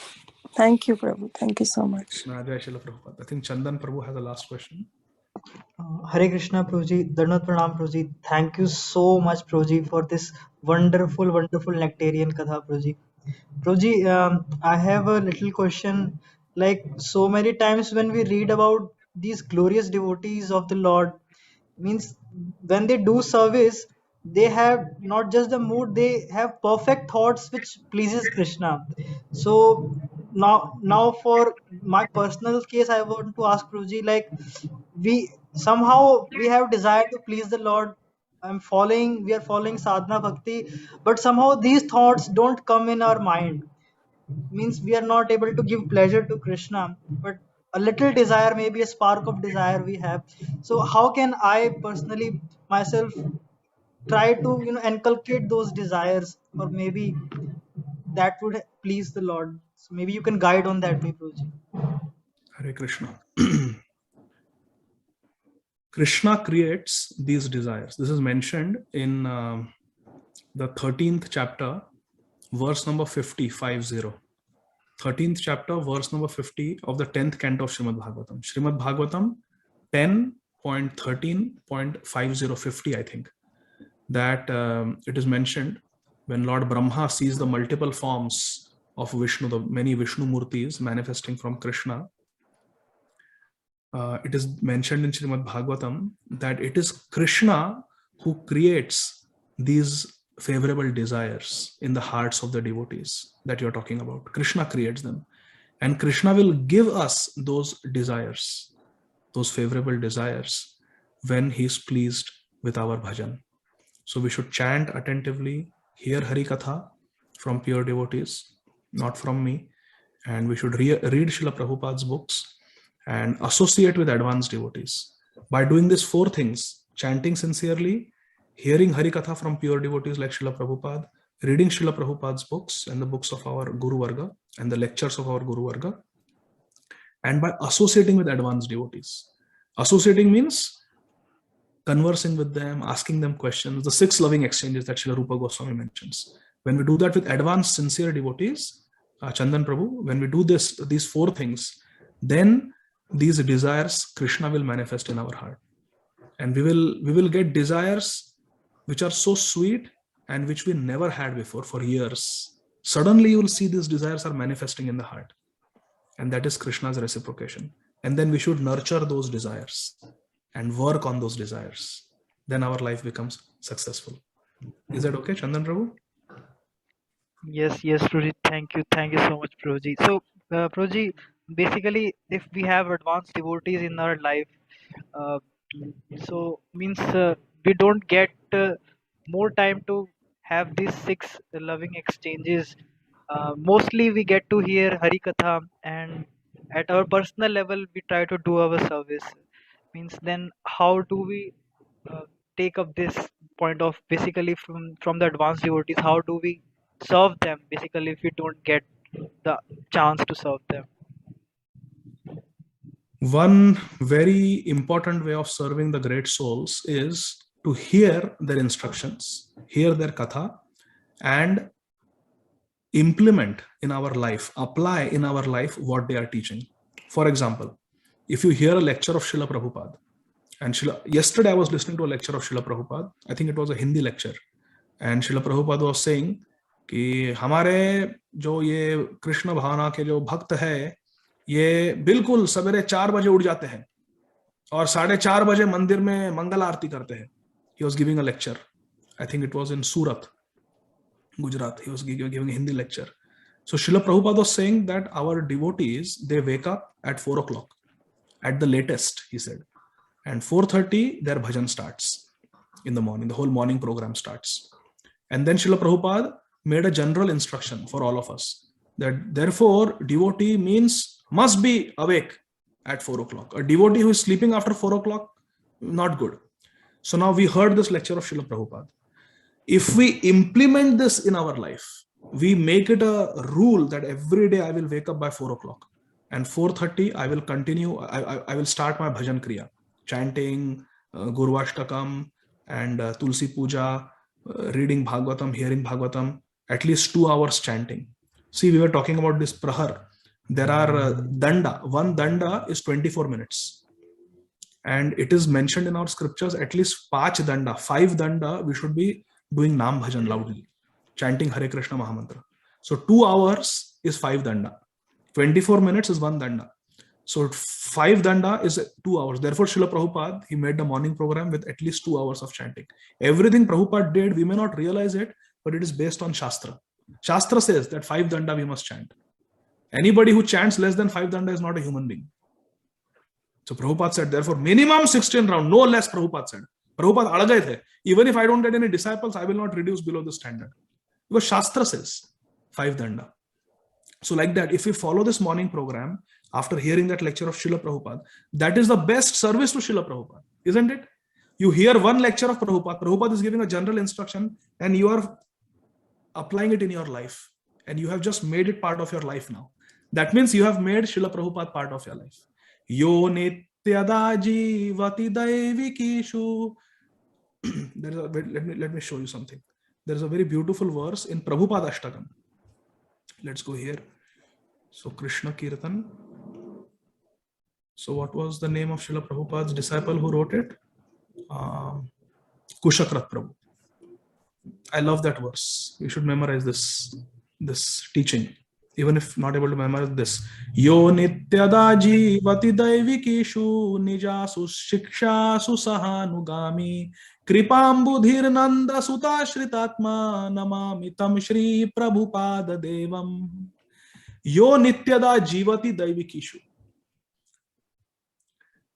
Thank you, Prabhu. Thank you so much. I think Chandan Prabhu has a last question. Hare Krishna, Prabhuji. Dhanvat Pranam, Prabhuji. Thank you so much, Prabhuji, for this wonderful nectarian katha, Prabhuji. Prabhuji, I have a little question. Like so many times when we read about these glorious devotees of the Lord, means when they do service, they have not just the mood, they have perfect thoughts which pleases Krishna. So now for my personal case, I want to ask Prabhuji, like we have desire to please the Lord. We are following sadhana bhakti, but somehow these thoughts don't come in our mind. Means we are not able to give pleasure to Krishna, but a little desire, maybe a spark of desire we have. So how can I personally myself try to inculcate those desires, or maybe that would please the Lord? So maybe you can guide on that way, Prabhuji. Hare Krishna. Krishna creates these desires. This is mentioned in the 13th chapter, verse number 50. 13th chapter, verse number 50 of the 10th canto of Srimad Bhagavatam. Srimad Bhagavatam 10.13.50, I think. That it is mentioned when Lord Brahma sees the multiple forms of Vishnu, the many Vishnu Murtis manifesting from Krishna. It is mentioned in Srimad Bhagavatam that it is Krishna who creates these favorable desires in the hearts of the devotees that you're talking about. Krishna creates them. And Krishna will give us those desires, those favorable desires, when he's pleased with our bhajan. So we should chant attentively, hear Hari Katha from pure devotees, not from me. And we should read Srila Prabhupada's books and associate with advanced devotees. By doing these four things, chanting sincerely, hearing Hari Katha from pure devotees like Srila Prabhupada, reading Srila Prabhupada's books and the books of our Guru Varga and the lectures of our Guru Varga, and by associating with advanced devotees. Associating means conversing with them, asking them questions, the 6 loving exchanges that Srila Rupa Goswami mentions. When we do that with advanced, sincere devotees, Chandan Prabhu, when we do these 4 things, then these desires, Krishna will manifest in our heart. And we will get desires which are so sweet and which we never had before for years. Suddenly you will see these desires are manifesting in the heart. And that is Krishna's reciprocation. And then we should nurture those desires and work on those desires. Then our life becomes successful. Is that okay, Chandan Prabhu? Yes, Prabhuji. Thank you so much, Prabhuji. So, Prabhuji, basically, if we have advanced devotees in our life, uh, so means we don't get more time to have these 6 loving exchanges. Mostly we get to hear Hari Katha, and at our personal level we try to do our service. Means then how do we take up this point of basically from the advanced devotees? How do we serve them basically if we don't get the chance to serve them? One very important way of serving the great souls is to hear their instructions, hear their katha, and implement in our life, apply in our life what they are teaching. For example, if you hear a lecture of Srila Prabhupada, and yesterday I was listening to a lecture of Srila Prabhupada, I think it was a Hindi lecture, and Srila Prabhupada was saying कि हमारे जो ये कृष्ण भावना के जो भक्त है, ये बिल्कुल सवेरे 4 बजे उठ जाते हैं और 4:30 बजे मंदिर में मंगल आरती करते हैं. He was giving a lecture. I think it was in Surat, Gujarat. He was giving a Hindi lecture. So Srila Prabhupada was saying that our devotees, they wake up at 4 o'clock at the latest, he said, and 4:30 their bhajan starts in the morning. The whole morning program starts. And then Srila Prabhupada made a general instruction for all of us that therefore devotee must be awake at 4 o'clock. A devotee who is sleeping after 4 o'clock, not good. So now we heard this lecture of Srila Prabhupada. If we implement this in our life, we make it a rule that every day I will wake up by 4 o'clock and 4:30 I will continue, I will start my bhajan kriya, chanting Gurvashtakam and Tulsi Puja, reading Bhagavatam, hearing Bhagavatam, at least 2 hours chanting. See, we were talking about this prahar. There are danda. One danda is 24 minutes. And it is mentioned in our scriptures, at least 5 danda, we should be doing Nam Bhajan loudly, chanting Hare Krishna Mahamantra. So 2 hours is 5 danda. 24 minutes is 1 danda. So 5 danda is 2 hours. Therefore, Srila Prabhupada, he made the morning program with at least 2 hours of chanting. Everything Prabhupada did, we may not realize it, but it is based on Shastra. Shastra says that 5 danda we must chant. Anybody who chants less than 5 danda is not a human being. So Prabhupada said, therefore, minimum 16 rounds, no less, Prabhupada said. Prabhupada alagay the. Even if I don't get any disciples, I will not reduce below the standard. Because Shastra says 5 danda. So like that, if we follow this morning program, after hearing that lecture of Srila Prabhupada, that is the best service to Srila Prabhupada, isn't it? You hear one lecture of Prabhupada, Prabhupada is giving a general instruction and you are applying it in your life. And you have just made it part of your life now. That means you have made Srila Prabhupada part of your life. Yo nityada jivati daivikishu. Let me show you something. There is a very beautiful verse in Prabhupada Ashtakam. Let's go here. So Krishna Kirtan. So what was the name of Srila Prabhupada's disciple who wrote it? Kushakrat Prabhu. I love that verse. You should memorize this teaching. Even if not able to memorize this. Yo nityada jivati daivikishu nijasu shikshasu sahanugami kripambudhir nanda sutashritatma namami tam shri Prabhupada devam. Yo nityada jivati daivikishu.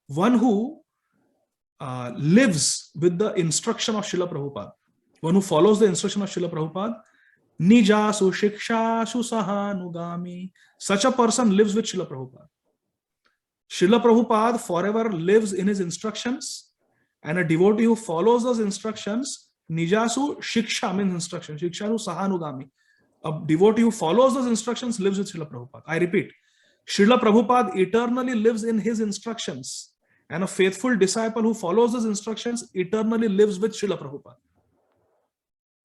One who lives with the instruction of Srila Prabhupada, one who follows the instruction of Srila Prabhupada, nijasu shikshasu sahanugami. Such a person lives with Srila Prabhupada. Srila Prabhupada forever lives in his instructions, and a devotee who follows those instructions Nijasu shiksha means instruction. Shikshasu sahanugami. A devotee who follows those instructions lives with Srila Prabhupada. I repeat, Srila Prabhupada eternally lives in his instructions. And a faithful disciple who follows those instructions eternally lives with Srila Prabhupada.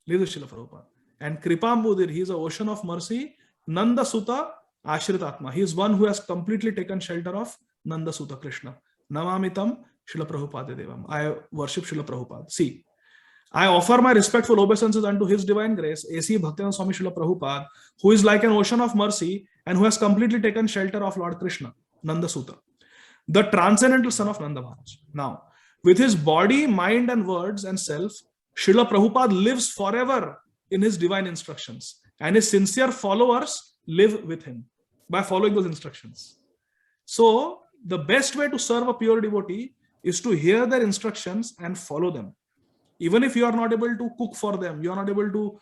Lives with Srila Prabhupada. And Kripambudir, he is an ocean of mercy. Nanda Sutta Ashritatma. He is one who has completely taken shelter of Nanda Sutta Krishna. Namamitam Srila Prabhupada Devam. I worship Srila Prabhupada. See, I offer my respectful obeisances unto His Divine Grace, A.C. Bhaktivinoda Swami Srila Prabhupada, who is like an ocean of mercy and who has completely taken shelter of Lord Krishna, Nanda Sutta, the transcendental son of Nanda Maharaj. Now, with his body, mind, and words and self, Srila Prabhupada lives forever in his divine instructions, and his sincere followers live with him by following those instructions. So, the best way to serve a pure devotee is to hear their instructions and follow them. Even if you are not able to cook for them, you are not able to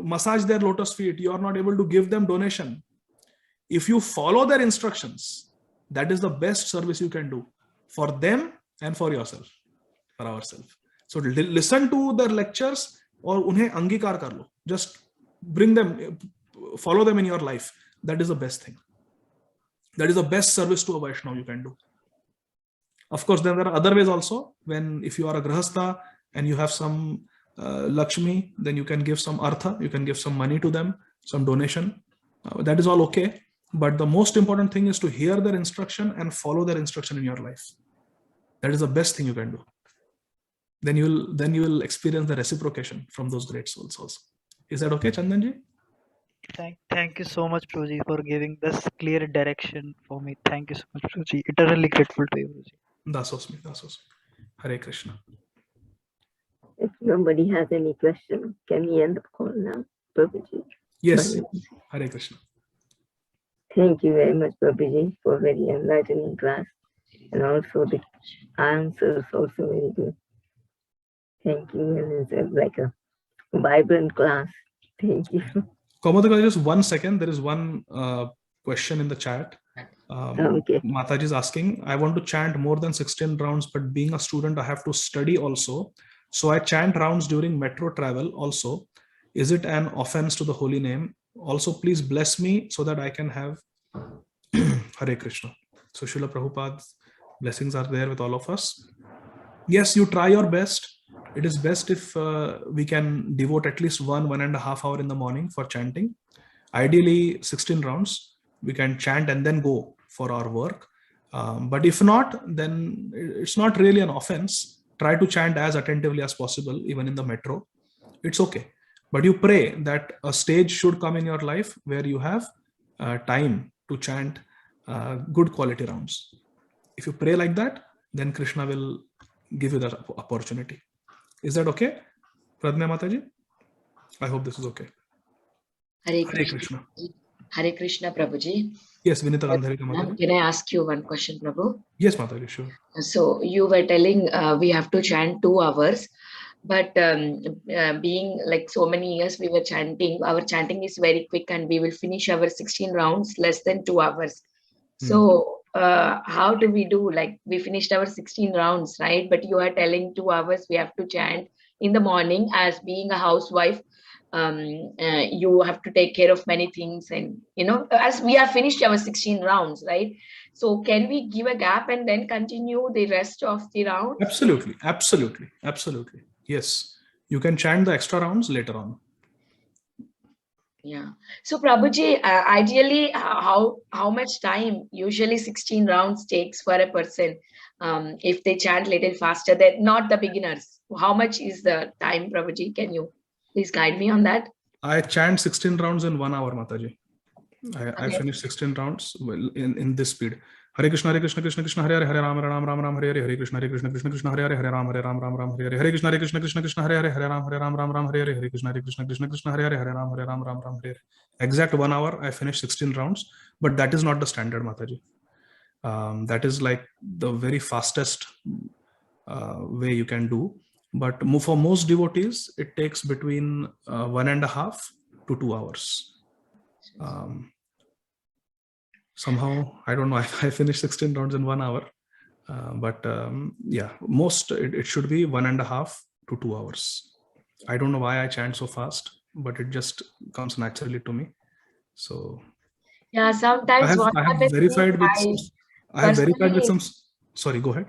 massage their lotus feet, you are not able to give them donation. If you follow their instructions, that is the best service you can do for them and for yourself, for ourselves. So listen to their lectures or unhe angikar kar lo. Just bring them, follow them in your life. That is the best thing. That is the best service to a Vaishnava you can do. Of course, then there are other ways also. When if you are a Grahastha and you have some Lakshmi, then you can give some Artha, you can give some money to them, some donation. That is all okay. But the most important thing is to hear their instruction and follow their instruction in your life. That is the best thing you can do. Then you will experience the reciprocation from those great souls also. Is that okay, Chandanji? Thank you so much, Prabhuji, for giving this clear direction for me. Thank you so much, Prabhuji. Eternally grateful to you, Prabhuji. Dasosmi. Hare Krishna. If nobody has any question, can we end the call now, Prabhuji? Yes. Hare Krishna. Thank you very much, Prabhuji, for very enlightening class. And also the answers also very good. Thank you. And it's like a vibrant class. Thank you. Komodika, just 1 second. There is one question in the chat. Okay. Mataji is asking, I want to chant more than 16 rounds, but being a student, I have to study also. So I chant rounds during metro travel also. Is it an offense to the holy name? Also, please bless me so that I can have Hare Krishna. So Srila Prabhupada's blessings are there with all of us. Yes, you try your best. It is best if we can devote at least 1.5 hours in the morning for chanting. Ideally, 16 rounds. We can chant and then go for our work. But if not, then it's not really an offense. Try to chant as attentively as possible, even in the metro. It's okay. But you pray that a stage should come in your life where you have time to chant good quality rounds. If you pray like that, then Krishna will give you that opportunity. Is that okay, Pradnya Mataji? I hope this is okay. Hare Krishna. Hare Krishna, Prabhuji. Yes, Vinita Gandharika Mataji. Can I ask you one question, Prabhu? Yes, Mataji, sure. So you were telling we have to chant 2 hours, but being like so many years we were chanting, our chanting is very quick and we will finish our 16 rounds less than 2 hours. So how do we do? Like we finished our 16 rounds, right? But you are telling 2 hours we have to chant in the morning. As being a housewife, you have to take care of many things, and as we have finished our 16 rounds, right? So can we give a gap and then continue the rest of the round? Absolutely. Yes, you can chant the extra rounds later on. Yeah. So Prabhuji, ideally, how much time usually 16 rounds takes for a person if they chant little faster? They're not the beginners. How much is the time, Prabhuji? Can you please guide me on that? I chant 16 rounds in 1 hour, Mataji. I finished 16 rounds in this speed. Hare Krishna, Krishna Krishna, Hare Hare, Hare Ram, Ram Ram, Hare Hare, Hare Krishna, Krishna Krishna, Hare Hare, Hare Ram, Ram Ram, Hare Hare, Hare Krishna, Krishna, Hare Hare, Hare Ram, Ram, Hare Hare, Hare Krishna, Krishna, Hare Hare, Hare Ram, Ram, Hare Hare. Exact 1 hour, I finished 16 rounds, but that is not the standard, Mataji. That is like the very fastest way you can do. But for most devotees, it takes between 1.5 to 2 hours. Somehow, I don't know, I finished 16 rounds in 1 hour. But yeah, most it should be 1.5 to 2 hours. I don't know why I chant so fast, but it just comes naturally to me. So Yeah, sometimes what I have happens verified with is I have verified with personally, some. Sorry, go ahead.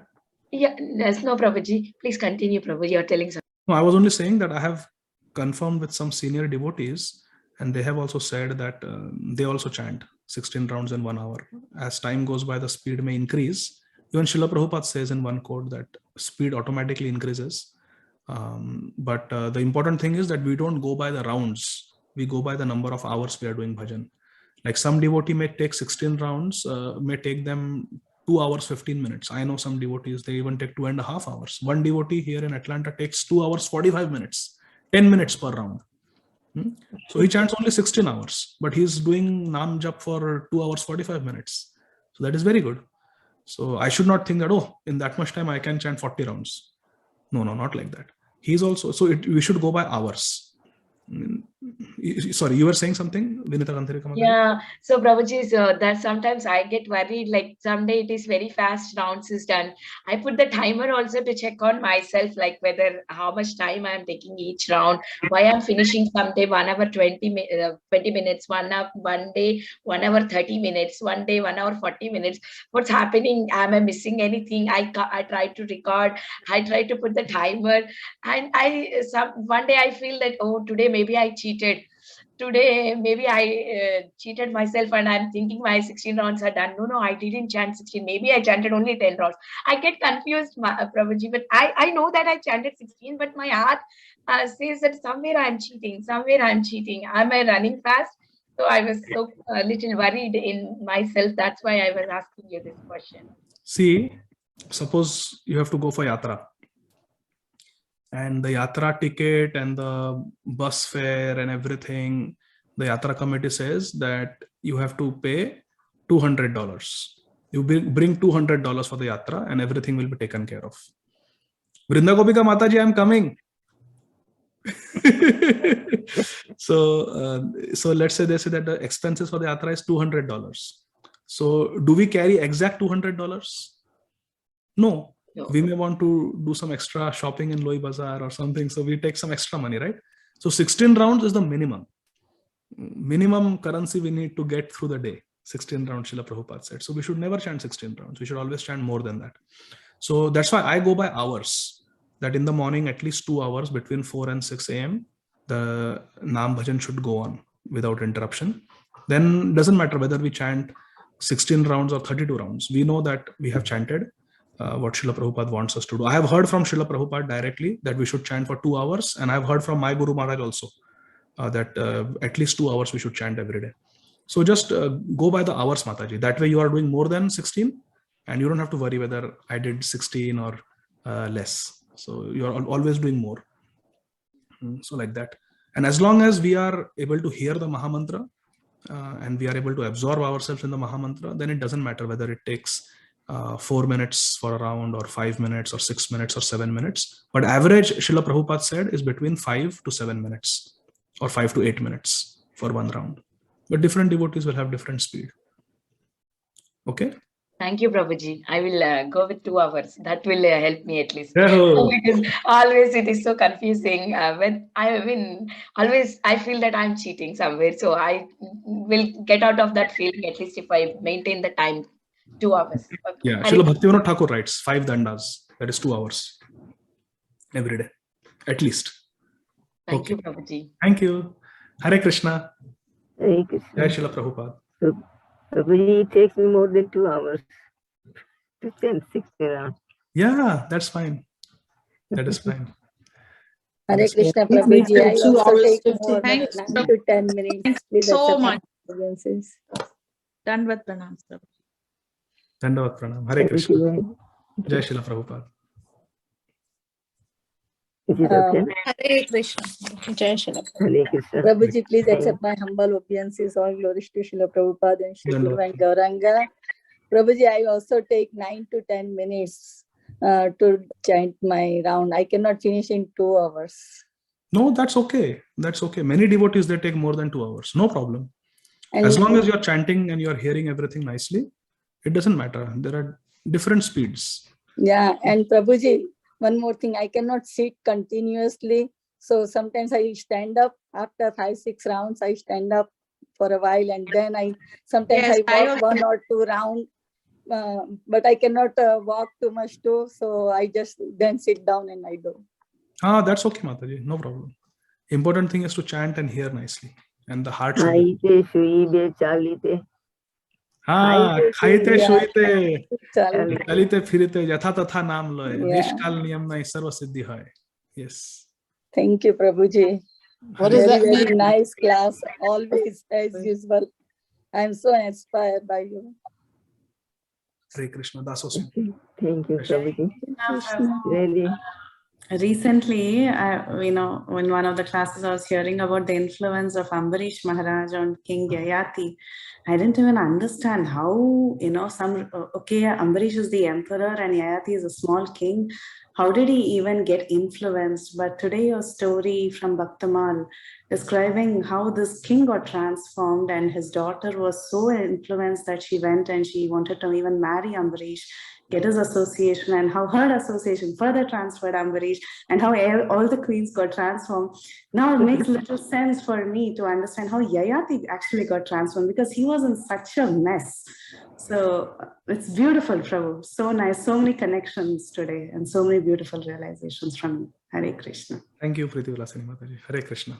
yeah, there's no Prabhuji. Please continue, Prabhuji. You're telling something. No, I was only saying that I have confirmed with some senior devotees, and they have also said that they also chant 16 rounds in 1 hour. As time goes by, the speed may increase. Even Srila Prabhupada says in one quote that speed automatically increases. But the important thing is that we don't go by the rounds. We go by the number of hours we are doing bhajan. Like some devotee may take 16 rounds, may take them 2 hours 15 minutes. I know some devotees, they even take 2.5 hours. One devotee here in Atlanta takes 2 hours 45 minutes, 10 minutes per round. So he chants only 16 hours, but he's doing Nam Jap for 2 hours 45 minutes. So that is very good. So I should not think that, oh, in that much time I can chant 40 rounds. No, not like that. He's also, so we should go by hours. Sorry, you were saying something, Vinita Gandharika Mataji? Yeah, so Prabhuji, so that sometimes I get worried, like someday it is very fast, rounds is done. I put the timer also to check on myself, like whether how much time I'm taking each round, why I'm finishing someday 1 hour 20 minutes, one day 1 hour 30 minutes, one day 1 hour 40 minutes. What's happening? Am I missing anything? I try to record, I try to put the timer, and one day I feel that, oh, today maybe I cheated. Today maybe I cheated myself and I'm thinking my 16 rounds are done. No, I didn't chant 16. Maybe I chanted only 10 rounds. I get confused, Prabhuji, but I know that I chanted 16, but my heart says that somewhere I'm cheating. Am I running fast? So I was so little worried in myself. That's why I was asking you this question. See, suppose you have to go for yatra, and the yatra ticket and the bus fare and everything, the yatra committee says that you have to pay $200. You bring $200 for the yatra and everything will be taken care of. Vrinda Gopika Mataji, I'm coming. So let's say they say that the expenses for the yatra is $200. So do we carry exact $200? No. We may want to do some extra shopping in Loi Bazaar or something, so we take some extra money, right? So 16 rounds is the minimum currency we need to get through the day. 16 rounds, Srila Prabhupada said. So we should never chant 16 rounds. We should always chant more than that. So that's why I go by hours, that in the morning at least 2 hours between 4 and 6 a.m. the Nam Bhajan should go on without interruption. Then doesn't matter whether we chant 16 rounds or 32 rounds. We know that we have chanted what Srila Prabhupada wants us to do. I have heard from Srila Prabhupada directly that we should chant for 2 hours, and I have heard from my Guru Maharaj also that at least 2 hours we should chant every day. So just go by the hours, Mataji. That way you are doing more than 16 and you don't have to worry whether I did 16 or less. So you are always doing more. So like that. And as long as we are able to hear the Mahamantra and we are able to absorb ourselves in the Mahamantra, then it doesn't matter whether it takes 4 minutes for a round or 5 minutes or 6 minutes or 7 minutes. But average, Srila Prabhupada said, is between 5 to 7 minutes or 5 to 8 minutes for one round. But different devotees will have different speed. Okay. Thank you, Prabhuji. I will go with 2 hours. That will help me at least. Oh. Because always it is so confusing. Always I feel that I'm cheating somewhere. So I will get out of that feeling at least if I maintain the time 2 hours. Okay. Yeah, Srila Bhaktivinoda Thakur writes 5 dandas. That is 2 hours every day, at least. Thank you, Prabhuji. Thank you. Hare Krishna. Hare Krishna. Jai Srila Prabhupada. So, Prabhuji, it takes me more than 2 hours to chant 16 rounds. Yeah, that's fine. That is fine. Hare Krishna, Prabhuji. I also take more than 9 to 10 minutes. Please so much. Done with pranams. Dandavat pranam. Hare Krishna. Jai Srila Prabhupada. Is it okay? Hare Krishna. Jai Srila Hare Krishna. Prabhuji, please accept my humble obeisances. All glories to Srila Prabhupada and Sri Guru and Gauranga. Prabhuji, I also take 9 to 10 minutes to chant my round. I cannot finish in 2 hours. No, that's okay. That's okay. Many devotees, they take more than 2 hours. No problem. As long as you're chanting and you're hearing everything nicely, it doesn't matter. There are different speeds. Yeah, and Prabhuji, one more thing, I cannot sit continuously. So sometimes I stand up after 5-6 rounds. I stand up for a while, and then sometimes I walk 1 or 2 rounds. But I cannot walk too much too. So I just then sit down and I do. That's okay, Mataji. No problem. Important thing is to chant and hear nicely, and the heart should be. खाइते शुइते चलिते फिरते यथा तथा नाम लय निष्काल नियम नहीं सर्व सिद्धि है. Yes. Thank you, Prabhuji. What does that mean? Very nice class, always as usual. I am so inspired by you. Hare Krishna. Dasa. Thank you, Prabhuji. Really. Recently, in one of the classes, I was hearing about the influence of Ambarish Maharaj on King Yayati. I didn't even understand how, Ambarish is the emperor and Yayati is a small king. How did he even get influenced? But today, your story from Bhaktamal describing how this king got transformed and his daughter was so influenced that she went and she wanted to even marry Ambarish, get his association, and how her association further transferred Ambarish, and how all the queens got transformed. Now it makes little sense for me to understand how Yayati actually got transformed, because he was in such a mess. So it's beautiful, Prabhu. So nice. So many connections today and so many beautiful realizations from you. Hare Krishna. Thank you, Priti Vilasini Mataji. Hare Krishna.